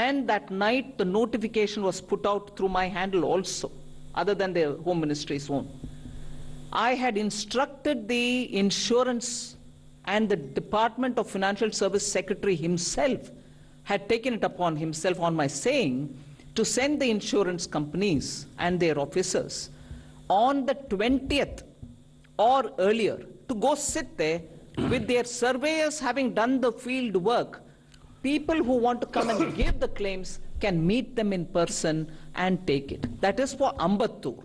and that night the notification was put out through my handle also, other than the Home Ministry's own, I had instructed the insurance and the Department of Financial Service Secretary himself had taken it upon himself on my saying to send the insurance companies and their officers on the 20th or earlier to go sit there with their surveyors having done the field work. People who want to come and give the claims can meet them in person and take it. That is for Ambattur.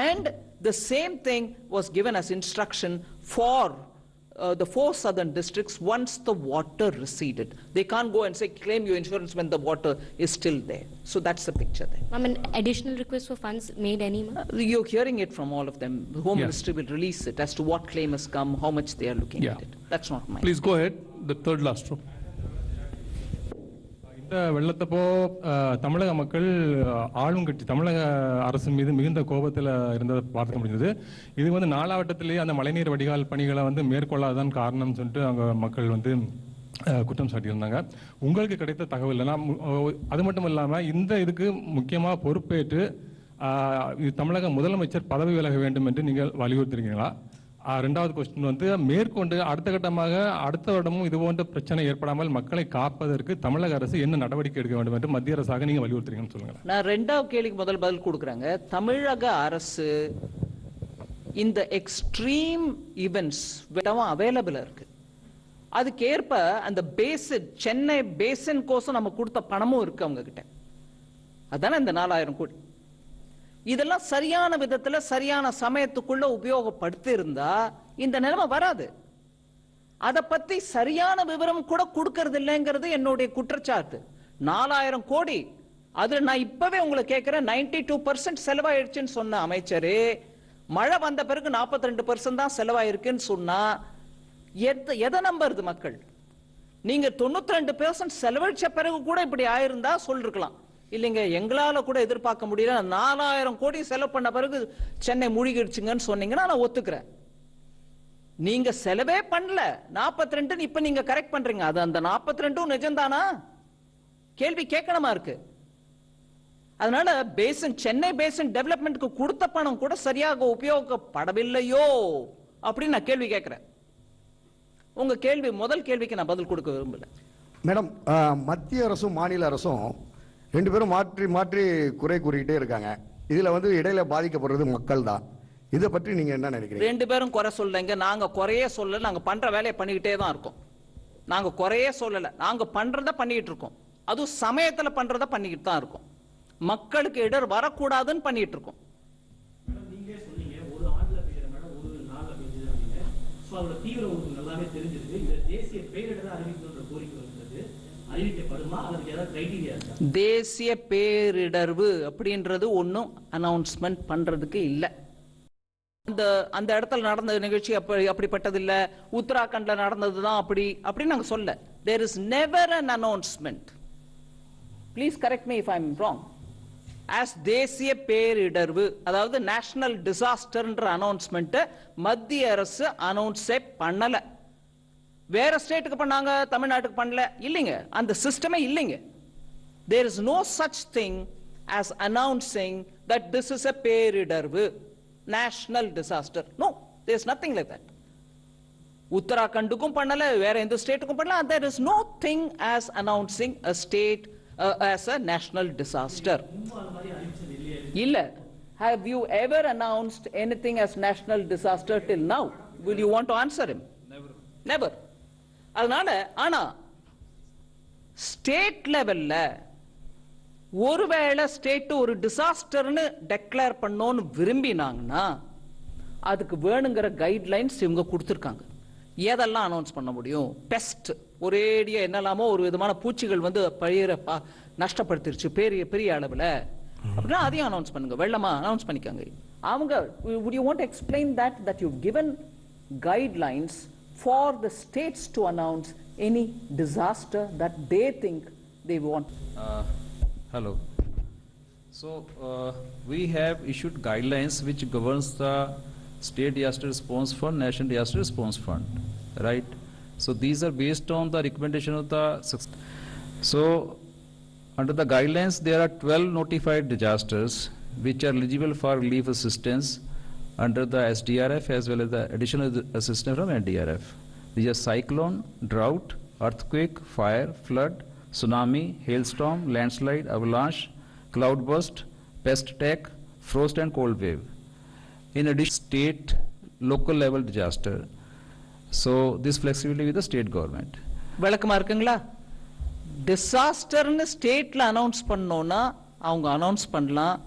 And the same thing was given as instruction for the 4 southern districts once the water receded. They can't go and say, claim your insurance when the water is still there. So that's the picture there. Ma'am, an additional request for funds made any, ma'am? You're hearing it from all of them. The Home Yeah. Ministry will release it as to what claim has come, how much they are looking Yeah. at it. That's not mine. Please go ahead. The third last row. இந்த வெள்ளத்தப்போ தமிழக மக்கள் ஆளுங்கட்சி தமிழக அரசு மீது மிகுந்த கோபத்தில் இருந்ததை பார்க்க முடிஞ்சது. இது வந்து நாலாவட்டத்திலேயே அந்த மழைநீர் வடிகால் பணிகளை வந்து மேற்கொள்ளாதான் காரணம் சொல்லிட்டு அங்கே மக்கள் வந்து குற்றம் சாட்டியிருந்தாங்க. உங்களுக்கு கிடைத்த தகவல் அது மட்டும் இல்லாமல் இந்த இதுக்கு முக்கியமாக பொறுப்பேற்று தமிழக முதலமைச்சர் பதவி விலக வேண்டும் என்று நீங்கள் வலியுறுத்துறீங்களா? ரெண்டாவது கொஸ்டின் வந்து மேற்கொண்டு அடுத்த கட்டமாக அடுத்த வருடமும் இது போன்ற பிரச்சனை ஏற்படாமல் மக்களை காப்பதற்கு தமிழக அரசு என்ன நடவடிக்கை எடுக்க வேண்டும் என்று மத்திய அரசாக நீங்க வலியுறுத்துறீங்கன்னு சொல்லுங்க. நான் ரெண்டாவது கேள்விக்கு முதல் பதில் கொடுக்குறேங்க. தமிழக அரசு இந்த எக்ஸ்ட்ரீம் ஈவென்ட்ஸ் அவைலபிளா இருக்கு. அதுக்கேற்ப அந்த பேசின் சென்னை பேசின் கோசம் நம்ம கொடுத்த பணமும் இருக்கு அவங்க கிட்ட. அதானே இந்த 4000 கோடி. இதெல்லாம் சரியான விதத்துல சரியான சமயத்துக்குள்ள உபயோகப்படுத்தி இருந்தா இந்த நிலைமை வராது. அதை பத்தி சரியான விவரம் கூட கொடுக்கறது இல்லைங்கிறது என்னுடைய குற்றச்சாட்டு. 4000 கோடி அது நான் இப்பவே உங்களை கேட்கிறேன். 92% செலவாயிடுச்சுன்னு சொன்ன அமைச்சரே மழை வந்த பிறகு 42% தான் செலவாயிருக்குன்னு சொன்னா எதை நம்புறது மக்கள்? நீங்க 92% செலவழிச்ச பிறகு கூட இப்படி ஆயிருந்தா சொல்லிருக்கலாம். இல்லைங்க எங்களால கூட எதிர்பார்க்க முடியல, 4000 கோடி செலவு பண்ண பிறகு சென்னை மூழ்கிடுச்சுங்கன்னு சொன்னீங்கன்னா நான் ஒத்துக்கிறேன். நீங்க செலவே பண்ணல 42 இப்ப நீங்க கரெக்ட் பண்றீங்க. அது அந்த 42 நிஜம்தானா? கேள்வி கேட்கணுமா இருக்கு. அதனால பேசின் சென்னை பேசின் டெவலப்மெண்ட்க்கு கொடுத்த பணம் கூட சரியாக உபயோகப்படவில்லையோ அப்படின்னு நான் கேள்வி கேட்கிறேன். உங்க கேள்வி முதல் கேள்விக்கு நான் பதில் கொடுக்க விரும்பல. மேடம், மத்திய அரசும் மாநில அரசும் ரெண்டு பேரும் மாற்றி மாற்றி குறை கூறிக்கிட்டே இருக்காங்க. இதுல வந்து இடையில பாதிக்கப்படுறது மக்கள் தான். இதை பற்றி நீங்க என்ன நினைக்கிறீங்க? ரெண்டு பேரும் குறை சொல்லலைங்க. நாங்க குறையே சொல்லல. நாங்க பண்ற வேலையை பண்ணிக்கிட்டே தான் இருக்கோம். நாங்க குறையே சொல்லல. நாங்க பண்றத பண்ணிட்டு இருக்கோம். அதுவும் சமயத்துல பண்றத பண்ணிக்கிட்டு தான் இருக்கோம். மக்களுக்கு இடர் வரக்கூடாதுன்னு பண்ணிட்டு இருக்கோம். நீங்க சொன்னீங்க ஒரு ஆண்டுல பெய்யற மழை ஒரு நாள்ல பெய்யுது அப்படிங்க. சோ அதோட தீவிரம் உங்களுக்கு நல்லாவே தெரிஞ்சிருக்கு. இந்த தேசிய பேரிடர் அறிவிக்கணும்ன்ற கோரிக்கை வந்தது. அறிவிக்கப்படுமா? அதற்கு ஏதாவது கிரைட்டீரியா இருக்கா? தேசிய பேரிடர்வு அப்படின்றது ஒன்றும் அனௌன்ஸ்மெண்ட் பண்றதுக்கு இல்ல. அந்த இடத்துல நடந்த நிகழ்ச்சி அப்படிப்பட்டது இல்ல. உத்தராகண்ட்ல நடந்ததுதான் அப்படி நாங்க சொல்ல. There is never an announcement. Please correct me if I'm wrong. As தேசிய பேரிடர்வு, அதாவது நேஷனல் டிசாஸ்டர்ன்ற அனௌன்ஸ்மெண்ட் மத்திய அரசு அனௌன்ஸே பண்ணல. வேற ஸ்டேட்டுக்கு பண்ணாங்க, தமிழ்நாட்டுக்கு பண்ணல. இல்லைங்க, அந்த சிஸ்டமே இல்லைங்க. There is no such thing as announcing that this is a பேரிடர்வு, national disaster. No, there is nothing like that. உத்தராகண்டுக்கும் பண்ணல, வேற எந்த ஸ்டேட்டுக்கும் பண்ணல. There is no thing as announcing a state as a national disaster. இல்ல. Have you ever announced anything as national disaster till now? Will you want to answer him? Never. அதனால ஆனா ஸ்டேட் லெவல்ல ஒருவேளை ஸ்டேட் ஒரு டிசாஸ்டர்னு டெக்ளேர் பண்ணோன்னு விரும்பினாங்கன்னா அதுக்கு வேணுங்கிற கைட்லைன்ஸ் இவங்க கொடுத்துருக்காங்க. எதெல்லாம் அனௌன்ஸ் பண்ண முடியும்? பெஸ்ட், ஒரேடியா என்னெல்லாமோ ஒரு விதமான பூச்சிகள் வந்து பயிரை நஷ்டப்படுத்திருச்சு பெரிய அளவுல அப்படின்னா அதையும் அனௌன்ஸ் பண்ணுங்க. வெள்ளமா அனௌன்ஸ் பண்ணிக்காங்க. அவங்க would you want to explain that you've given guidelines for the states to announce any disaster that they think they want? Hello. So we have issued guidelines which governs the State Disaster Response Fund, National Disaster Response Fund, right? So these are based on the recommendation of the. So under the guidelines there are 12 notified disasters which are eligible for relief assistance under the SDRF as well as the additional assistance from NDRF. These are cyclone, drought, earthquake, fire, flood, tsunami, hailstorm, landslide, avalanche, cloudburst, pest attack, frost and cold wave. In addition, state, local level disaster. So this flexibility with the state government. விளக்கமா இருக்குங்களா? டிசாஸ்டர்னு ஸ்டேட்ல அனௌன்ஸ் பண்ணோம்னா அவங்க அனௌன்ஸ் பண்ணலாம்.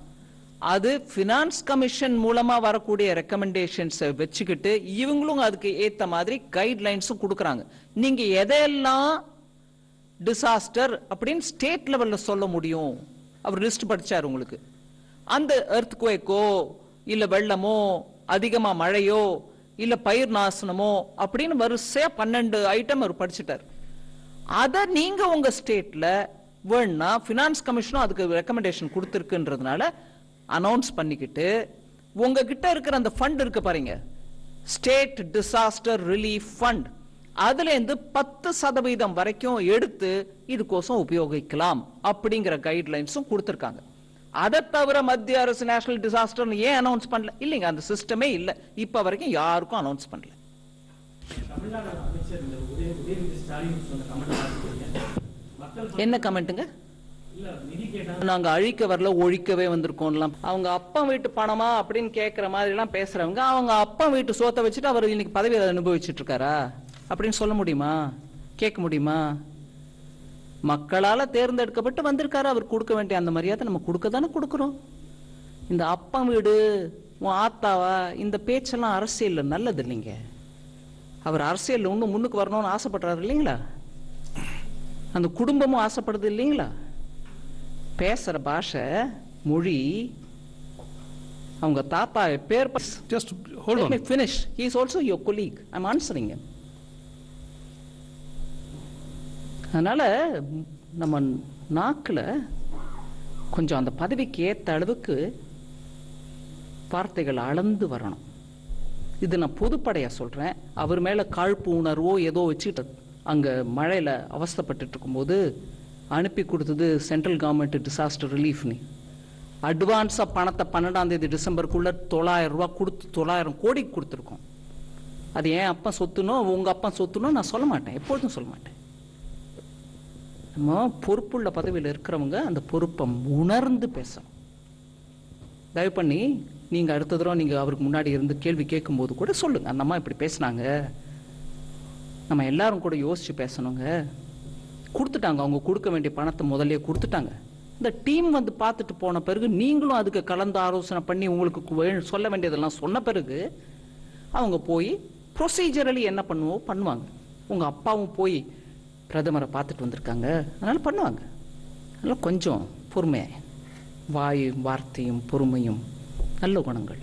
அது ஃபினான்ஸ் கமிஷன் மூலமா வரக்கூடிய ரெக்கமெண்டேஷன்ஸை வச்சுக்கிட்டு இவங்களும் அதுக்கு ஏத்த மாதிரி கைட்லைன்ஸும் கொடுக்குறாங்க. நீங்க எதையெல்லாம் டிசாஸ்டர் அப்படின்னு ஸ்டேட் லெவல்ல சொல்ல முடியும்? அவர் லிஸ்ட் படிச்சார் உங்களுக்கு. அந்த எர்த்குவேக்கோ இல்ல வெள்ளமோ அதிகமா மழையோ இல்ல பயிர் நாசனமோ அப்படின்னு வரிசையா 12 ஐட்டம் அவர் படிச்சுட்டார். அத நீங்க உங்க ஸ்டேட்ல வேணா ஃபினான்ஸ் கமிஷனும் அதுக்கு ரெக்கமெண்டேஷன் கொடுத்திருக்குன்றதுனால அனௌன்ஸ் பண்ணிக்கிட்டு உங்ககிட்ட இருக்கிற அந்த ஃபண்ட் இருக்கு பாருங்க, ஸ்டேட் டிசாஸ்டர் ரிலீஃப் ஃபண்ட், அதுல இருந்து 10% வரைக்கும் எடுத்து இதுக்கோசம் உபயோகிக்கலாம் அப்படிங்கிற கைட்லைன்ஸும் கொடுத்திருக்காங்க. அதை தவிர மத்திய அரசு நேஷனல் டிசாஸ்டர் ஏன் அனௌன்ஸ் பண்ணல? இல்லைங்க, அந்த சிஸ்டமே இல்ல, இப்ப வரைக்கும் யாருக்கும் அனௌன்ஸ் பண்ணல. என்ன கமெண்ட்டுங்க? நாங்க அழிக்க வரல, ஒழிக்கவே வந்திருக்கோம்லாம். அவங்க அப்பா வீட்டு பணமா அப்படின்னு கேட்கிற மாதிரி எல்லாம் பேசுறவங்க, அவங்க அப்பா வீட்டு சோத்தை வச்சுட்டு அவர் இன்னைக்கு பதவியை அனுபவிச்சுட்டு இருக்காரா அப்படின்னு சொல்ல முடியுமா? கேட்க முடியுமா? மக்களால தேர்ந்தெடுக்கப்பட்டு வந்திருக்காரு, அவர் கொடுக்க வேண்டிய அந்த மரியாதை நம்ம கொடுக்க தானே கொடுக்கிறோம். இந்த அப்பா வீடு உன் ஆத்தாவா இந்த பேச்செல்லாம் அரசியல் நல்லது இல்லைங்க. அவர் அரசியல் இன்னும் முன்னுக்கு வரணும்னு ஆசைப்படுறாரு இல்லைங்களா? அந்த குடும்பமும் ஆசைப்படுது இல்லைங்களா? பேசுற பாஷை மொழி அவங்க தாத்தா பேர். Just hold on. Let me finish. He is also your colleague. I'm answering him. அதனால நம்ம நாக்குல கொஞ்சம் அந்த பதவிக்கு ஏத்த அளவுக்கு வார்த்தைகள் அளந்து வரணும். இது நான் பொதுப்படையா சொல்றேன். அவர் மேல காழ்ப்பு உணர்வோ ஏதோ வச்சுட்டு அங்க மழையில அவஸ்தைப்பட்டு இருக்கும்போது அனுப்பி கொடுத்தது சென்ட்ரல் கவர்மெண்ட் டிசாஸ்டர் ரிலீஃப்னு. அட்வான்ஸா பணத்தை 12ஆம் தேதி டிசம்பருக்குள்ள 900 ரூபாய் கொடுத்து 900 கோடி கொடுத்துருக்கோம். அது ஏன் அப்பா சொத்துனோ உங்க அப்பா சொத்துனோ நான் சொல்ல மாட்டேன், எப்பொழுதும் சொல்ல மாட்டேன். நம்ம பொறுப்புள்ள பதவியில் இருக்கிறவங்க அந்த பொறுப்பை உணர்ந்து பேசணும். தயவு பண்ணி நீங்க அடுத்த தடவை நீங்க அவருக்கு முன்னாடி இருந்து கேள்வி கேட்கும் போது கூட சொல்லுங்க, அந்த அம்மா இப்படி பேசினாங்க, நம்ம எல்லாரும் கூட யோசிச்சு பேசணுங்க. கொடுத்துட்டாங்க, அவங்க கொடுக்க வேண்டிய பணத்தை முதல்ல கொடுத்துட்டாங்க. இந்த டீம் வந்து பார்த்துட்டு போன பிறகு நீங்களும் அதுக்கு கலந்து ஆலோசனை பண்ணி உங்களுக்கு சொல்ல வேண்டியதெல்லாம் சொன்ன பிறகு அவங்க போய் ப்ரொசீஜரலி என்ன பண்ணுவாங்க. உங்க அப்பாவும் போய் பிரதமரை பார்த்துட்டு வந்திருக்காங்க, அதனால பண்ணுவாங்க. அதனால கொஞ்சம் பொறுமை, வார்த்தையும் பொறுமையும் நல்ல குணங்கள்.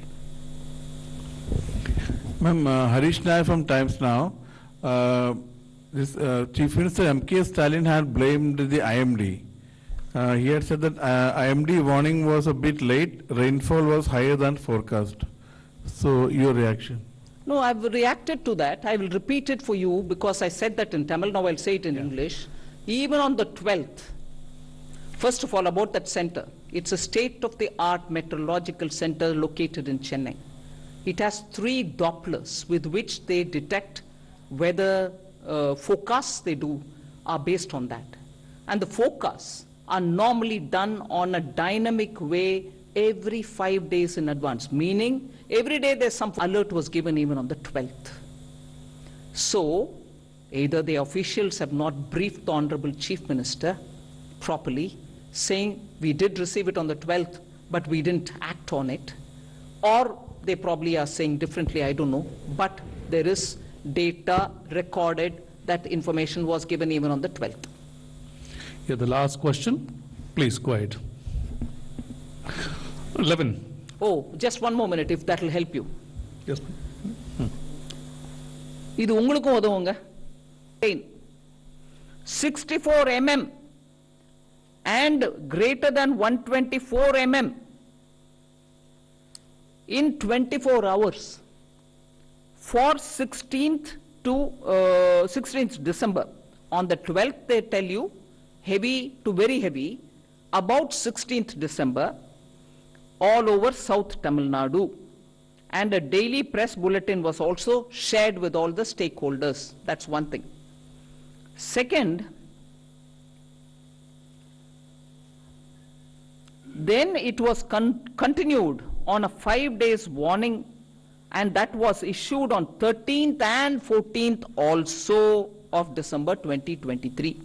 Ma'am, Harish Nair from Times Now. This Chief Minister M.K. Stalin had blamed the IMD. He had said that IMD warning was a bit late, rainfall was higher than forecast. So, your reaction? No, I've reacted to that. I will repeat it for you because I said that in Tamil. Now I'll say it in English. Even on the 12th, first of all, about that center. It's a state-of-the-art meteorological center located in Chennai. It has 3 Dopplers with which they detect weather forecasts they do are based on that. And the forecasts are normally done on a dynamic way every 5 days in advance, meaning every day there's some alert was given even on the 12th. So, either the officials have not briefed the Honorable Chief Minister properly, saying we did receive it on the 12th, but we didn't act on it, or they probably are saying differently, I don't know, but there is data recorded that information was given even on the 12th. Yeah, the last question. Please, go ahead. 11. Oh, just one more minute, if that will help you. Yes. இது உங்களுக்கும் உதவுங்க. 64 mm and greater than 124 mm in 24 hours for 16th to 16th December. On the 12th they tell you heavy to very heavy about 16th December all over South Tamil Nadu, and a daily press bulletin was also shared with all the stakeholders. That's one thing. Second, then it was continued on a 5 days warning, and that was issued on 13th and 14th also of December 2023.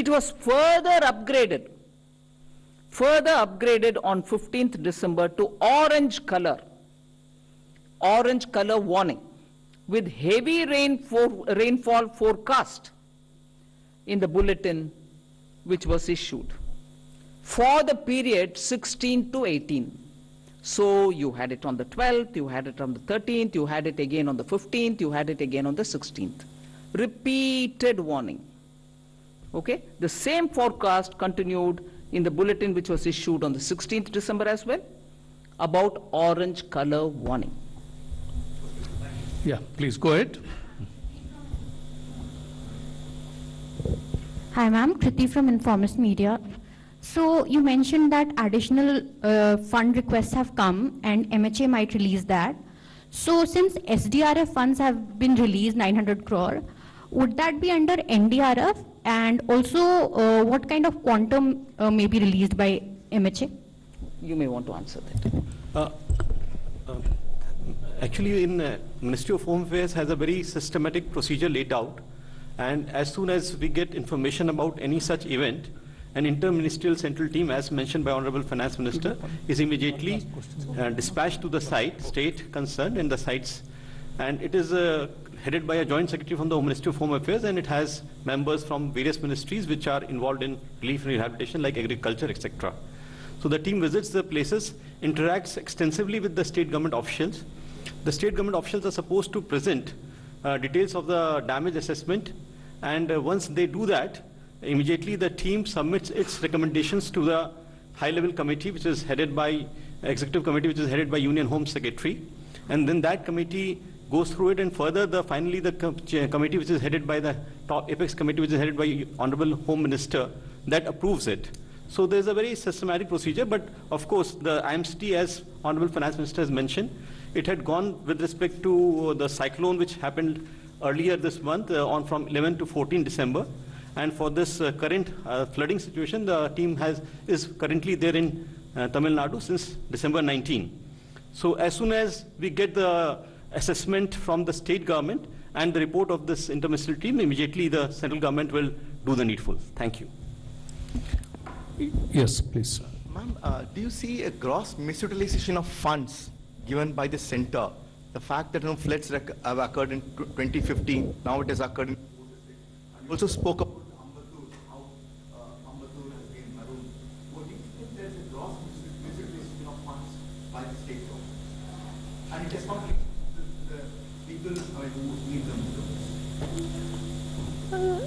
It was further upgraded on 15th December to orange color warning with heavy rainfall forecast in the bulletin which was issued for the period 16 to 18. So you had it on the 12th, you had it on the 13th, you had it again on the 15th, you had it again on the 16th. Repeated warning. Okay, the same forecast continued in the bulletin which was issued on the 16th December as well about orange color warning. Yeah, please go ahead. Hi ma'am, Kriti from Informist Media. So you mentioned that additional fund requests have come and MHA might release that. So since SDRF funds have been released, 900 crore, would that be under NDRF? And also what kind of quantum may be released by MHA? You may want to answer that. Actually, Ministry of Home Affairs has a very systematic procedure laid out, and as soon as we get information about any such event, an inter-ministerial central team, as mentioned by Honorable Finance Minister, is immediately dispatched to the state concerned and the sites, and it is headed by a joint secretary from the Ministry of Home Affairs, and it has members from various ministries which are involved in relief and rehabilitation like agriculture, etc. So the team visits the places, interacts extensively with the state government officials. The state government officials are supposed to present details of the damage assessment, and once they do that, immediately the team submits its recommendations to the high-level committee, which is headed by executive committee, which is headed by Union Home Secretary, and then that committee goes through it, and further finally the committee, which is headed by the top apex committee, which is headed by Honorable Home Minister, that approves it. So there's a very systematic procedure, but of course the IMCT, as Honorable Finance Minister has mentioned, it had gone with respect to the cyclone which happened earlier this month from 11 to 14 December. And for this current flooding situation, the team is currently there in Tamil Nadu since December 19. So as soon as we get the assessment from the state government and the report of this interministerial team, immediately the central government will do the needful. Thank you. Yes, please. Ma'am, do you see a gross misutilization of funds given by the center? The fact that floods have occurred in 2015, now it has occurred in. I also spoke about Ambattur, how Ambattur has been marooned. Do you think there is a gross misutilization of funds by the state government? And it has not linked to the people who need them.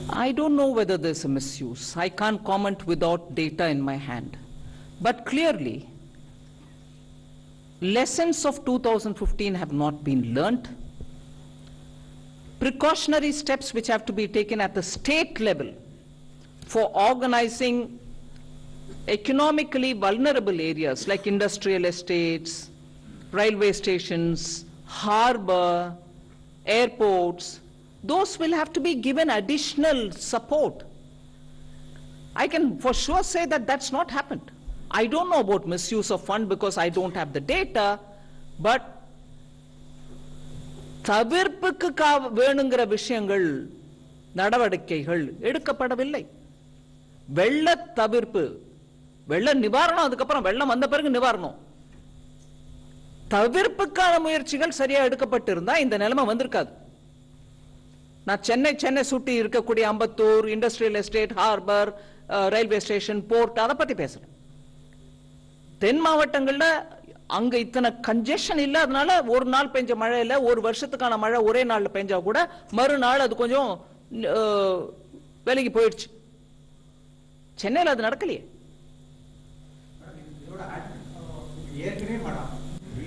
I don't know whether there's a misuse. I can't comment without data in my hand. But clearly, lessons of 2015 have not been learnt. Precautionary steps which have to be taken at the state level for organizing economically vulnerable areas like industrial estates, railway stations, harbor, airports, those will have to be given additional support. I can for sure say that that's not happened. I don't know about misuse of fund because I don't have the data, but தவிர்ப்புக்கு வேணுங்கிற விஷயங்கள் நடவடிக்கைகள் எடுக்கப்படவில்லை. வெள்ள தவிர்ப்பு, வெள்ள நிவாரணம், அதுக்கப்புறம் வெள்ளம் வந்த பிறகு நிவாரணம், தவிர்ப்புக்கான முயற்சிகள் சரியா எடுக்கப்பட்டிருந்தா இந்த நிலைமை வந்திருக்காது. நான் சென்னை சுட்டி இருக்கக்கூடிய Ambattur, industrial estate, harbour, railway station, port, அதை பத்தி பேசுறேன். தென் மாவட்டங்கள்ல அங்க இத்தனை கன்ஜெஷன் இல்ல, அதனால ஒரு நாள் பெஞ்ச மழை இல்ல, ஒரு வருஷத்துக்கான மழை ஒரே நாள்ல பெஞ்சா கூட மறுநாள் அது கொஞ்சம் விலகி போயிடுச்சு. சென்னையில் அது நடக்கலையே. ஏற்கனவே மேடம்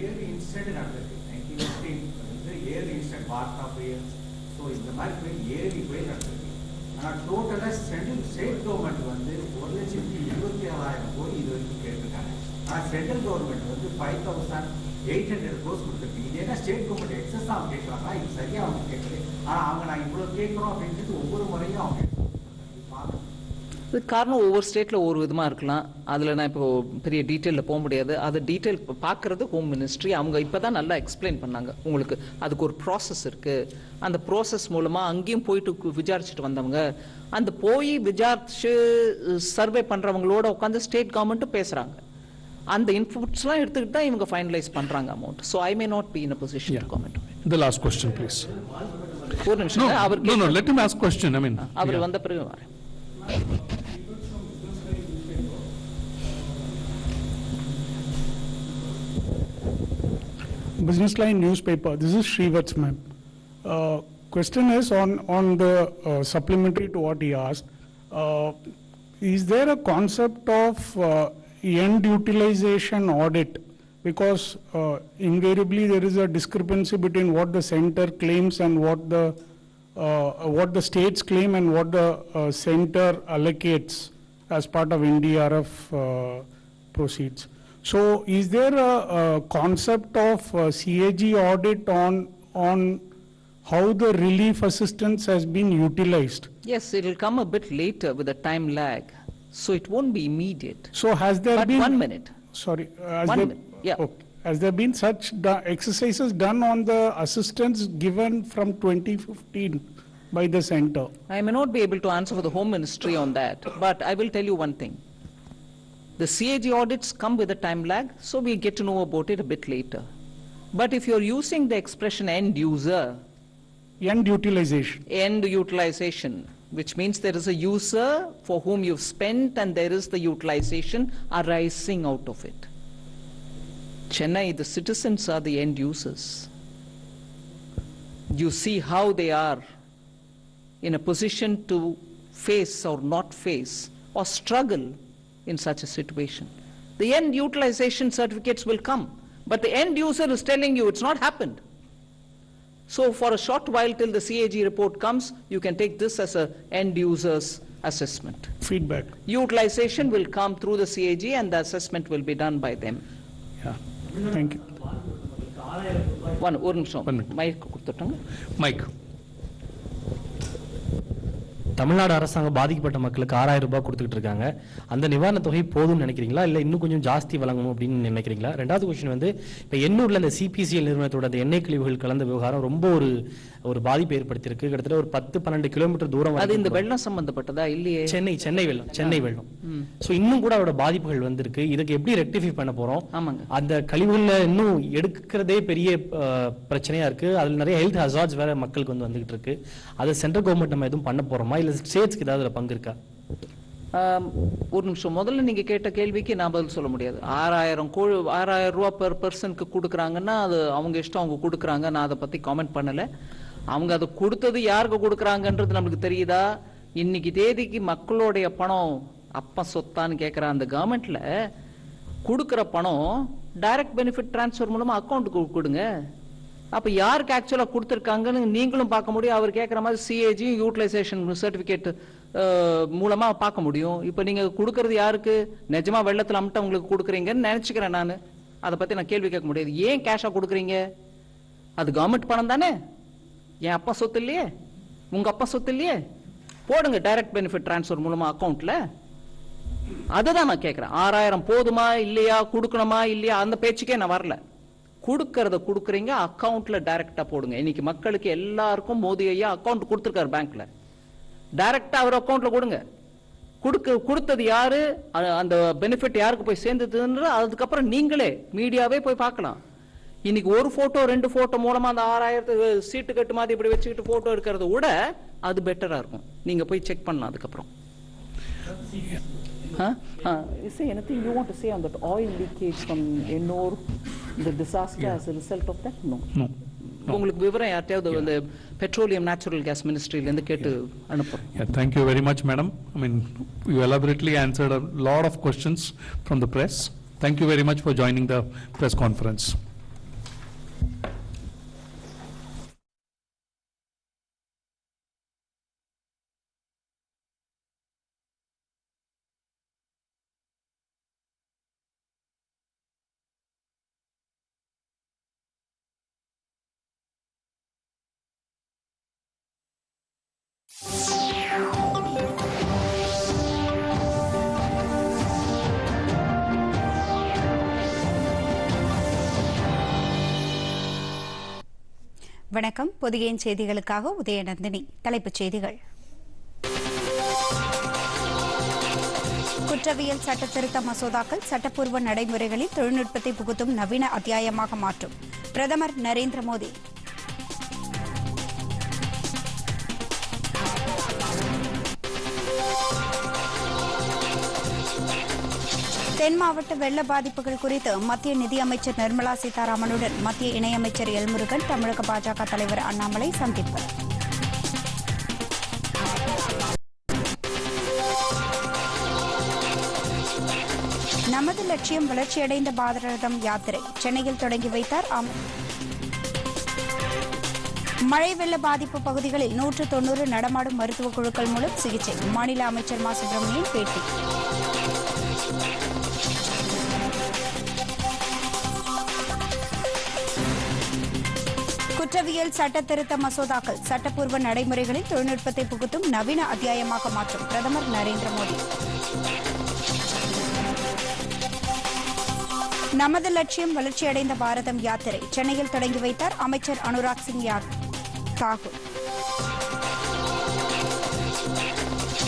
ஏழு இன்சிடென்ட் நடந்திருக்கு 1915 ஏழு இன்சிடென்ட் வார்த்தா புயல். ஸோ இந்த மாதிரி புயல் 7 புயல் நடந்திருக்கு. ஆனால் டோட்டலாக ஸ்டேட் கவர்மெண்ட் வந்து 1,27,000 கோடி இது வரைக்கும் கேட்டிருக்காங்க. ஆனால் சென்ட்ரல் கவர்மெண்ட் வந்து 5,800 கோர்ஸ் கொடுத்துருக்கு. இது என்ன ஸ்டேட் கவர்மெண்ட் எக்ஸஸ் அவங்க கேட்குறாங்களா, இது சரியாக அவங்க கேட்குது. ஆனால் அவங்க நான் இவ்வளோ கேட்குறோம் அப்படின்ட்டு ஒவ்வொரு முறையும் அவங்க இதுக்கு காரணம் ஒவ்வொரு ஸ்டேட்ல ஒவ்வொரு விதமா இருக்கலாம். அதுல நான் இப்போ பெரிய டீட்டெயிலில் போக முடியாது. அது டீட்டெயில் பார்க்கறது ஹோம் மினிஸ்ட்ரி. அவங்க இப்பதான் நல்லா எக்ஸ்பிளைன் பண்ணாங்க. உங்களுக்கு அதுக்கு ஒரு ப்ராசஸ் இருக்கு. அந்த ப்ராசஸ் மூலமா அங்கேயும் போயிட்டு விசாரிச்சுட்டு வந்தவங்க, அந்த போய் விசாரிச்சு சர்வே பண்றவங்களோட உட்காந்து ஸ்டேட் கவர்மெண்ட்டும் பேசுறாங்க. அந்த இன்புட்ஸ்லாம் எடுத்துக்கிட்டு தான் இவங்க ஃபைனலைஸ் பண்றாங்க amount. So I may not be in a position to comment. The last question, please. ஒரு நிமிஷம். No, let him ask question. I mean, அவர் வந்த பிறகு வரேன். Business Line newspaper. This is Srivat's ma'am. Question is on the supplementary to what he asked. Is there a concept of end utilization audit? Because invariably there is a discrepancy between what the center claims and what the states claim and what the center allocates as part of NDRF proceeds. So is there a concept of CAG audit on how the relief assistance has been utilized? Yes, it will come a bit later with a time lag, so it won't be immediate. So has there But been... 1 minute. Sorry. 1 minute, yeah. Okay. Has there been such exercises done on the assistance given from 2015 by the center? I may not be able to answer for the Home Ministry on that, but I will tell you one thing. The CAG audits come with a time lag, so we get to know about it a bit later. But if you're using the expression end user, end utilization, which means there is a user for whom you've spent and there is the utilization arising out of it. Chennai, the citizens are the end users. You see how they are in a position to face or not face or struggle in such a situation. The end utilization certificates will come, but the end user is telling you it's not happened. So for a short while till the CAG report comes, you can take this as a end user's assessment. Feedback. Utilization will come through the CAG and the assessment will be done by them. Yeah. Thank you. One minute. Mike. Tamil Nadu அரசாங்கம் பாதிக்கப்பட்ட மக்களுக்கு 6000 ரூபாய் கொடுத்துட்டு இருக்காங்க. அந்த நிவாரண தொகை போதும்னு நினைக்கிறீங்களா இல்ல இன்னும் கொஞ்சம் ஜாஸ்தி வழங்கணும் அப்படின்னு நினைக்கிறீங்களா? ரெண்டாவது क्वेश्चन வந்து இப்ப எண்ணூர்ல அந்த சிபிசிஎல் நிறுவனத்தோட அந்த எண்ணெய் கழிவுகள் கலந்த விவகாரம் ரொம்ப ஒரு பாதிப்பு ஏற்படுத்தியிருக்கு. கிட்டத்தட்ட ஒரு 10-12 கிலோமீட்டர் தூரம் அது இந்த வெள்ளம் சம்பந்தப்பட்டதா இல்லையே? சென்னை வெள்ளம். சோ இன்னும் கூட அதோட பாதிப்புகள் வந்திருக்கு. இதுக்கு எப்படி ரெக்டிஃபை பண்ண போறோம்? அந்த கழிவுகள்ல இன்னும் எடுக்கிறதே பெரிய பிரச்சனையா இருக்கு. அதுல நிறைய ஹெல்த் ஹசார்ட்ஸ் வேற மக்களுக்கு வந்துகிட்டு இருக்கு. அது சென்ட்ரல் கவர்மெண்ட் நம்ம எதுவும் பண்ண போறோமா இல்ல ஸ்டேட்ஸ்க்கு ஏதாவது பங்கு இருக்கா? ஒரு நிமிஷம், முதல்ல நீங்க கேட்ட கேள்விக்கு நான் பதில் சொல்ல முடியாது. 6000 ரூபாய் பெர் பர்சனுக்கு கொடுக்குறாங்கன்னா அது அவங்க இஷ்டம், அவங்க கொடுக்குறாங்க. நான் அதை பத்தி காமெண்ட் பண்ணல. அவங்க அதை கொடுத்தது யாருக்கு கொடுக்குறாங்கன்றது நமக்கு தெரியுதா? இன்னைக்கு தேதிக்கு மக்களுடைய பணம் அப்ப சொத்தான்னு கேட்கிற அந்த கவர்மெண்ட்ல கொடுக்குற பணம் டைரக்ட் பெனிஃபிட் டிரான்ஸ்ஃபர் மூலமா அக்கௌண்ட்டுக்கு கொடுங்க. அப்ப யாருக்கு ஆக்சுவலா கொடுத்துருக்காங்கன்னு நீங்களும் பார்க்க முடியும். அவர் கேட்கிற மாதிரி சிஏஜி யூட்டிலைசேஷன் சர்டிபிகேட் மூலமா பார்க்க முடியும். இப்ப நீங்க கொடுக்கறது யாருக்கு? நிஜமா வெள்ளத்துல அமிட்ட உங்களுக்கு கொடுக்குறீங்கன்னு நினைச்சுக்கிறேன் நான். அதை பத்தி நான் கேள்வி கேட்க முடியாது. ஏன் கேஷா கொடுக்குறீங்க? அது கவர்மெண்ட் பணம் தானே. என் அப்பா சொத்து இல்லையே, உங்க அப்பா சொத்து இல்லையே. போடுங்க டைரக்ட் பெனிஃபிட் டிரான்ஸ்ஃபர் மூலமா அக்கௌண்ட்ல. அதுதான் நான் கேட்கிறேன். 6000 போதுமா இல்லையா, கொடுக்கணுமா இல்லையா, அந்த பேச்சுக்கே நான் வரல. கொடுக்கறத கொடுக்குறீங்க, அக்கௌண்ட்ல டைரக்டா போடுங்க. இன்னைக்கு மக்களுக்கு எல்லாருக்கும் மோடி ஐயா அக்கௌண்ட் கொடுத்துருக்காரு பேங்க்ல. டைரக்டா அவர் அக்கௌண்ட்ல கொடுங்க. கொடுத்தது யாரு, அந்த பெனிஃபிட் யாருக்கு போய் சேர்ந்ததுன்ற அதுக்கப்புறம் நீங்களே மீடியாவே போய் பார்க்கலாம். இன்னைக்கு ஒரு போட்டோ 2 போட்டோ மூலமா அந்த 6000 சீட்டு கட்டு மாதிரி இப்படி வச்சுக்கிட்டு போட்டோ இருக்கிறத விட அது பெட்டரா இருக்கும். நீங்க போய் செக் பண்ணலாம் அதுக்கப்புறம். Is there anything you want to say on that oil leakage from Ennore, the disaster as a result of that? No. உங்களுக்கு விவரம் யார்ட்டையாவது அந்த பெட்ரோலியம் நேச்சுரல் கேஸ் மினிஸ்ட்ரியில இருந்து கேட்டு அனுப்புறோம். Thank you very much, madam. I mean, you elaborately answered a lot of questions from the press. Thank you very much for joining the press conference. வணக்கம். பொதிகையின் செய்திகளுக்காக உதயநந்தினி. தலைப்புச் செய்திகள். குற்றவியல் சட்ட திருத்த மசோதாக்கள் சட்டப்பூர்வ நடைமுறைகளில் தொழில்நுட்பத்தை புகுத்தும் நவீன அத்தியாயமாக மாற்றும் பிரதமர் நரேந்திர மோடி. தென் மாவட்ட வெள்ள பாதிப்புகள் குறித்து மத்திய நிதியமைச்சர் நிர்மலா சீதாராமனுடன் மத்திய இணையமைச்சர் எல்முருகன், தமிழக பாஜக தலைவர் அண்ணாமலை சந்திப்பு. நமது லட்சியம் வளர்ச்சியடைந்த பாரதம் யாத்திரை சென்னையில் தொடங்கி வைத்தார் மழை வெள்ள பாதிப்பு பகுதிகளில் 190 நடமாடும் மருத்துவ குழுக்கள் மூலம் சிகிச்சை. மாநில அமைச்சர் மா சுப்பிரமணியன் பேட்டி. குற்றவியல் சட்ட திருத்த மசோதாக்கள் சட்டப்பூர்வ நடைமுறைகளில் தொழில்நுட்பத்தை புகுத்தும் நவீன அத்தியாயமாக மாற்றும் பிரதமர் நரேந்திர மோடி. நமது லட்சியம் வளர்ச்சியடைந்த பாரதம் யாத்திரை சென்னையில் தொடங்கி வைத்தார் அமைச்சர் அனுராக் சிங் தாக்கூர்.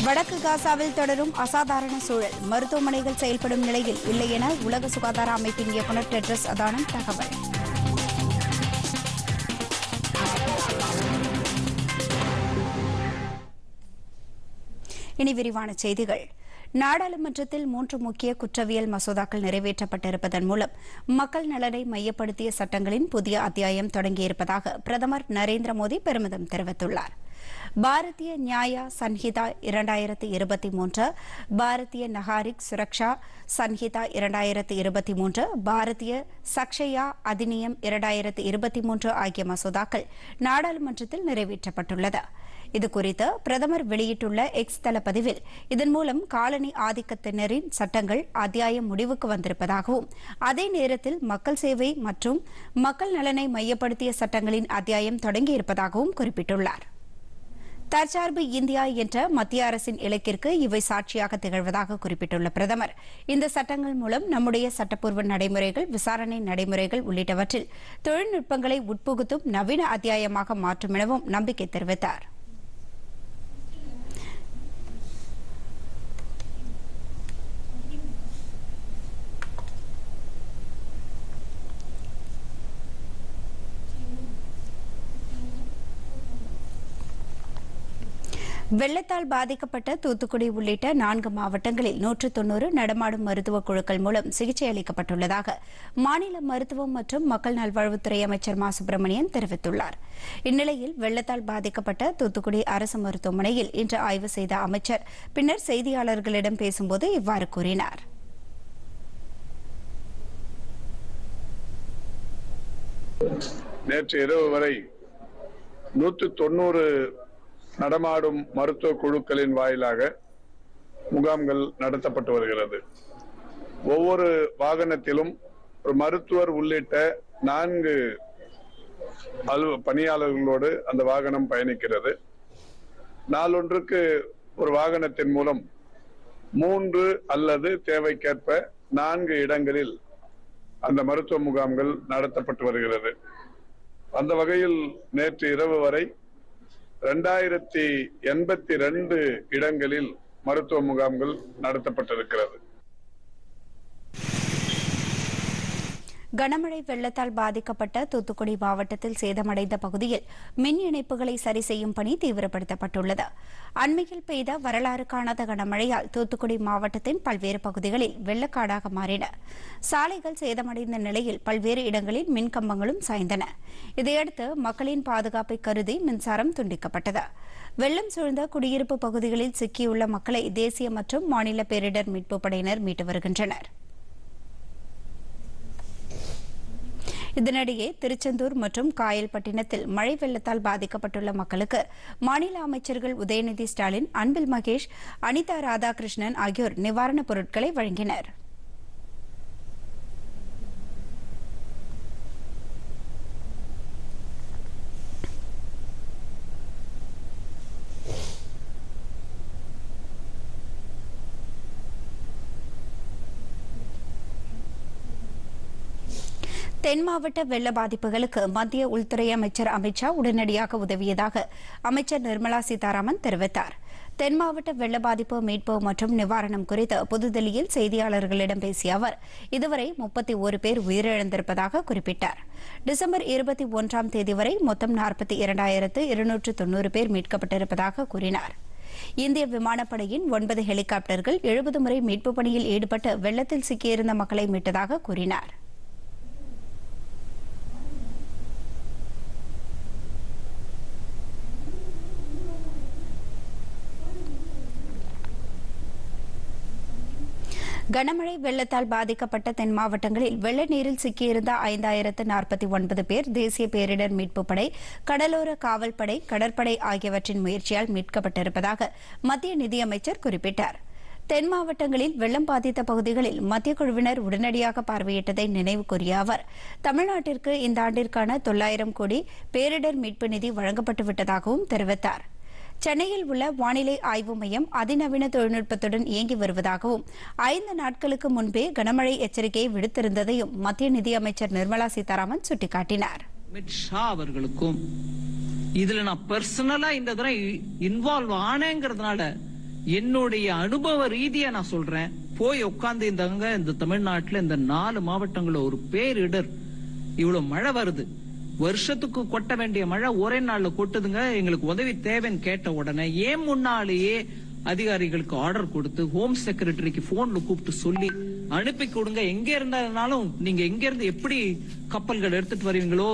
வடக்கு காசாவில் தொடரும் அசாதாரண சூழல், மருத்துவமனைகள் செயல்படும் நிலையில் இல்லை என உலக சுகாதார அமைப்பின் இயக்குநர் டெட்ரஸ் அதானம் தகவல். இனி விரிவான செய்திகள். நாடாளுமன்றத்தில் 3 முக்கிய குற்றவியல் மசோதாக்கள் நிறைவேற்றப்பட்டிருப்பதன் மூலம் மக்கள் நலனை மையப்படுத்திய சட்டங்களின் புதிய அத்தியாயம் தொடங்கியிருப்பதாக பிரதமர் நரேந்திர மோடி பெருமிதம் தெரிவித்துள்ளார். பாரதிய நியாய சன்ஹிதா 2023, பாரதிய நகாரிக் சுரக்ஷா சன்ஹிதா 2023, பாரதிய சக்ஷயா அதிநியம் 2023 ஆகிய மசோதாக்கள் நாடாளுமன்றத்தில் நிறைவேற்றப்பட்டுள்ளது. இதுகுறித்து பிரதமர் வெளியிட்டுள்ள எக்ஸ் தள பதிவில், இதன் மூலம் காலனி ஆதிக்கத்தினரின் சட்டங்கள் அத்தியாயம் முடிவுக்கு வந்திருப்பதாகவும், அதே நேரத்தில் மக்கள் சேவை மற்றும் மக்கள் நலனை மையப்படுத்திய சட்டங்களின் அத்தியாயம் தொடங்கியிருப்பதாகவும் குறிப்பிட்டுள்ளார். தற்சார்பு இந்தியா என்ற மத்திய அரசின் இலக்கிற்கு இவை சாட்சியாக திகழ்வதாக குறிப்பிட்டுள்ள பிரதமர், இந்த சட்டங்கள் மூலம் நம்முடைய சட்டப்பூர்வ நடைமுறைகள், விசாரணை நடைமுறைகள் உள்ளிட்டவற்றில் தொழில்நுட்பங்களை உட்புகுத்தும் நவீன அத்தியாயமாக மாற்றும் எனவும் நம்பிக்கை தெரிவித்தார். வெள்ளத்தால் பாதிக்கப்பட்ட தூத்துக்குடி உள்ளிட்ட 4 மாவட்டங்களில் 190 நடமாடும் மருத்துவ குழுக்கள் மூலம் சிகிச்சை அளிக்கப்பட்டுள்ளதாக மாநில மருத்துவம் மற்றும் மக்கள் நல்வாழ்வுத்துறை அமைச்சர் மா சுப்பிரமணியன் தெரிவித்துள்ளார். இந்நிலையில் வெள்ளத்தால் பாதிக்கப்பட்ட தூத்துக்குடி அரசு மருத்துவமனையில் இன்று ஆய்வு செய்த அமைச்சர் பின்னர் செய்தியாளர்களிடம் பேசும்போது இவ்வாறு கூறினார். நேற்று இரவு வரை 190 நடமாடும் மருத்துவ குழுக்களின் வாயிலாக முகாம்கள் நடத்தப்பட்டு வருகிறது. ஒவ்வொரு வாகனத்திலும் ஒரு மருத்துவர் உள்ளிட்ட 4 பணியாளர்களோடு அந்த வாகனம் பயணிக்கிறது. நாளொன்றுக்கு ஒரு வாகனத்தின் மூலம் 3 அல்லது தேவைக்கேற்ப 4 இடங்களில் அந்த மருத்துவ முகாம்கள் நடத்தப்பட்டு வருகிறது. அந்த வகையில் நேற்று இரவு வரை 2082 இடங்களில் மருத்துவ முகாம்கள் நடத்தப்பட்டிருக்கிறது. கனமழை வெள்ளத்தால் பாதிக்கப்பட்ட தூத்துக்குடி மாவட்டத்தில் சேதமடைந்த பகுதியில் மின் இணைப்புகளை சரி செய்யும் பணி தீவிரப்படுத்தப்பட்டுள்ளது. அண்மையில் பெய்த வரலாறு காணாத கனமழையால் தூத்துக்குடி மாவட்டத்தின் பல்வேறு பகுதிகளில் வெள்ளக்காடாக மாறின. சாலைகள் சேதமடைந்த நிலையில் பல்வேறு இடங்களில் மின் கம்பங்களும் சாய்ந்தன. இதையடுத்து மக்களின் பாதுகாப்பை கருதி மின்சாரம் துண்டிக்கப்பட்டது. வெள்ளம் சூழ்ந்த குடியிருப்பு பகுதிகளில் சிக்கியுள்ள மக்களை தேசிய மற்றும் மாநில பேரிடர் மீட்புப் படையினர் மீட்டு வருகின்றனர். இதனிடையே திருச்செந்தூர் மற்றும் காயல்பட்டினத்தில் மழை வெள்ளத்தால் பாதிக்கப்பட்டுள்ள மக்களுக்கு மாநில அமைச்சர்கள் உதயநிதி ஸ்டாலின், அன்பில் மகேஷ், அனிதா ராதாகிருஷ்ணன் ஆகியோர் நிவாரணப் பொருட்களை வழங்கினர். தென் மாவட்ட வெள்ள பாதிப்புகளுக்கு மத்திய உள்துறை அமைச்சர் அமித் ஷா உடனடியாக உதவியதாக அமைச்சர் நிர்மலா சீதாராமன் தெரிவித்தார். தென் மாவட்ட வெள்ள பாதிப்பு மீட்பு மற்றும் நிவாரணம் குறித்து புதுதில்லியில் செய்தியாளர்களிடம் பேசிய அவர், இதுவரை 31 பேர் உயிரிழந்திருப்பதாக குறிப்பிட்டார். டிசம்பர் 21ஆம் தேதி வரை மொத்தம் 42,290 பேர் மீட்கப்பட்டிருப்பதாக கூறினார். இந்திய விமானப்படையின் 9 ஹெலிகாப்டர்கள் 70 முறை மீட்புப் பணியில் ஈடுபட்டு வெள்ளத்தில் சிக்கியிருந்த மக்களை மீட்டதாக கூறினார். கனமழை வெள்ளத்தால் பாதிக்கப்பட்ட தென் மாவட்டங்களில் வெள்ள நீரில் சிக்கியிருந்த 5049 பேர் தேசிய பேரிடர் மீட்புப் படை, கடலோர காவல்படை, கடற்படை ஆகியவற்றின் முயற்சியால் மீட்கப்பட்டிருப்பதாக மத்திய நிதியமைச்சர் குறிப்பிட்டார். தென் மாவட்டங்களில் வெள்ளம் பாதித்த பகுதிகளில் மத்திய குழுவினர் உடனடியாக பார்வையிட்டதை நினைவு கூறிய அவர், தமிழ்நாட்டிற்கு இந்த ஆண்டிற்கான 900 கோடி பேரிடர் மீட்பு நிதி வழங்கப்பட்டு விட்டதாகவும் தெரிவித்தார். சென்னையில் உள்ள வானிலை ஆய்வு மையம் அதிநவீன தொழில்நுட்பத்துடன் இயங்கி வருவதாகவும் 5 நாட்களுக்கு முன்பே கனமழை எச்சரிக்கையை விடுத்திருந்ததையும் மத்திய நிதியமைச்சர் நிர்மலா சீதாராமன் சுட்டிக்காட்டினார். அமித் ஷா அவர்களுக்கும் இதுல நான் பர்சனலா இந்த தடவை இன்வால்வ் ஆனேங்கிறதுனால என்னுடைய அனுபவ ரீதியா நான் சொல்றேன், போய் உட்கார்ந்து இந்த தமிழ்நாட்டுல இந்த 4 மாவட்டங்கள ஒரு பேரிடர், இவ்வளவு மழை வருது, வருஷத்துக்கு கொட்ட வேண்டிய மழை ஒரே நாள்ல கொட்டுதுங்க, எங்களுக்கு உதவி தேவைன்னு கேட்ட உடனே ஏன் முன்னாலேயே அதிகாரிகளுக்கு ஆர்டர் கொடுத்து ஹோம் செக்ரட்டரிக்கு போன்ல கூப்பிட்டு சொல்லி அனுப்பி கொடுங்க, எங்க இருந்தாலும் நீங்க எங்க இருந்து எப்படி கப்பல்கள் எடுத்துட்டு வருவீங்களோ,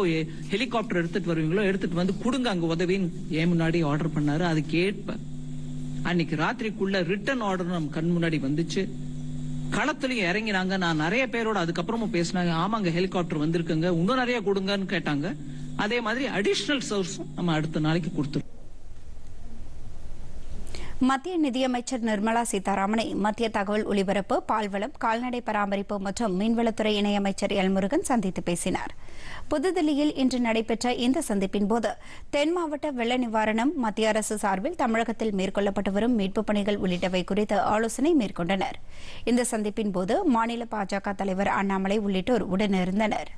ஹெலிகாப்டர் எடுத்துட்டு வருவீங்களோ எடுத்துட்டு வந்து கொடுங்க அங்க உதவின்னு ஏன் முன்னாடி ஆர்டர் பண்ணாரு. அதுக்கு ஏற்ப அன்னைக்கு ராத்திரிக்குள்ள ரிட்டர்ன் ஆர்டர் நம்ம கண் முன்னாடி வந்துச்சு. களத்துலயும் இறங்கினாங்க. நான் நிறைய பேரோட அதுக்கப்புறமும் பேசினாங்க. ஆமாங்க ஹெலிகாப்டர் வந்திருக்குங்க, இன்னும் நிறைய கொடுங்கன்னு கேட்டாங்க. அதே மாதிரி அடிஷனல் சோர்ஸும் நம்ம அடுத்த நாளைக்கு கொடுத்துருவோம். மத்திய நிதியமைச்சர் நிர்மலா சீதாராமனை மத்திய தகவல் ஒலிபரப்பு, பால்வளம், கால்நடை பராமரிப்பு மற்றும் மீன்வளத்துறை இணையமைச்சர் எல் முருகன் சந்தித்து பேசினார். புதுதில்லியில் இன்று நடைபெற்ற இந்த சந்திப்பின் போது தென் மாவட்ட வெள்ள நிவாரணம், மத்திய அரசு சார்பில் தமிழகத்தில் மேற்கொள்ளப்பட்டு வரும் மீட்புப் பணிகள் உள்ளிட்டவை குறித்து ஆலோசனை மேற்கொண்டனர். இந்த சந்திப்பின் போது மாநில பாஜக தலைவர் அண்ணாமலை உள்ளிட்டோர் உடனிருந்தனர்.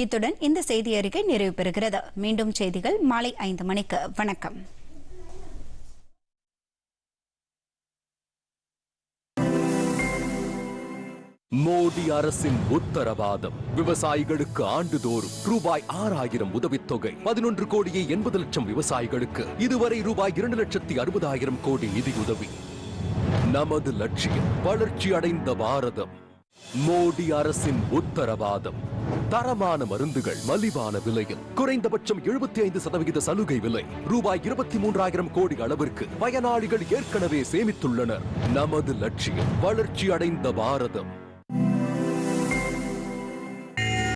இத்துடன் இந்த செய்தி அறிக்கை நிறைவு பெறுகிறது. மீண்டும் செய்திகள் மாலை 5 மணிக்கு. வணக்கம். மோடி அரசின் உத்தரவாதம். விவசாயிகளுக்கு ஆண்டுதோறும் ரூபாய் 6000 உதவித்தொகை. 11 கோடியே 80 லட்சம் விவசாயிகளுக்கு இதுவரை ரூபாய் 2,60,000 கோடி நிதியுதவி. நமது லட்சியம் வளர்ச்சி அடைந்த பாரதம். மோடி அரசின் உத்தரவாதம். தரமான மருந்துகள் மலிவான விலையில், குறைந்தபட்சம் 75% சலுகை விலை. ரூபாய் 23,000 கோடி அளவிற்கு பயனாளிகள் ஏற்கனவே சேமித்துள்ளனர். நமது லட்சியம் வளர்ச்சி அடைந்த பாரதம்.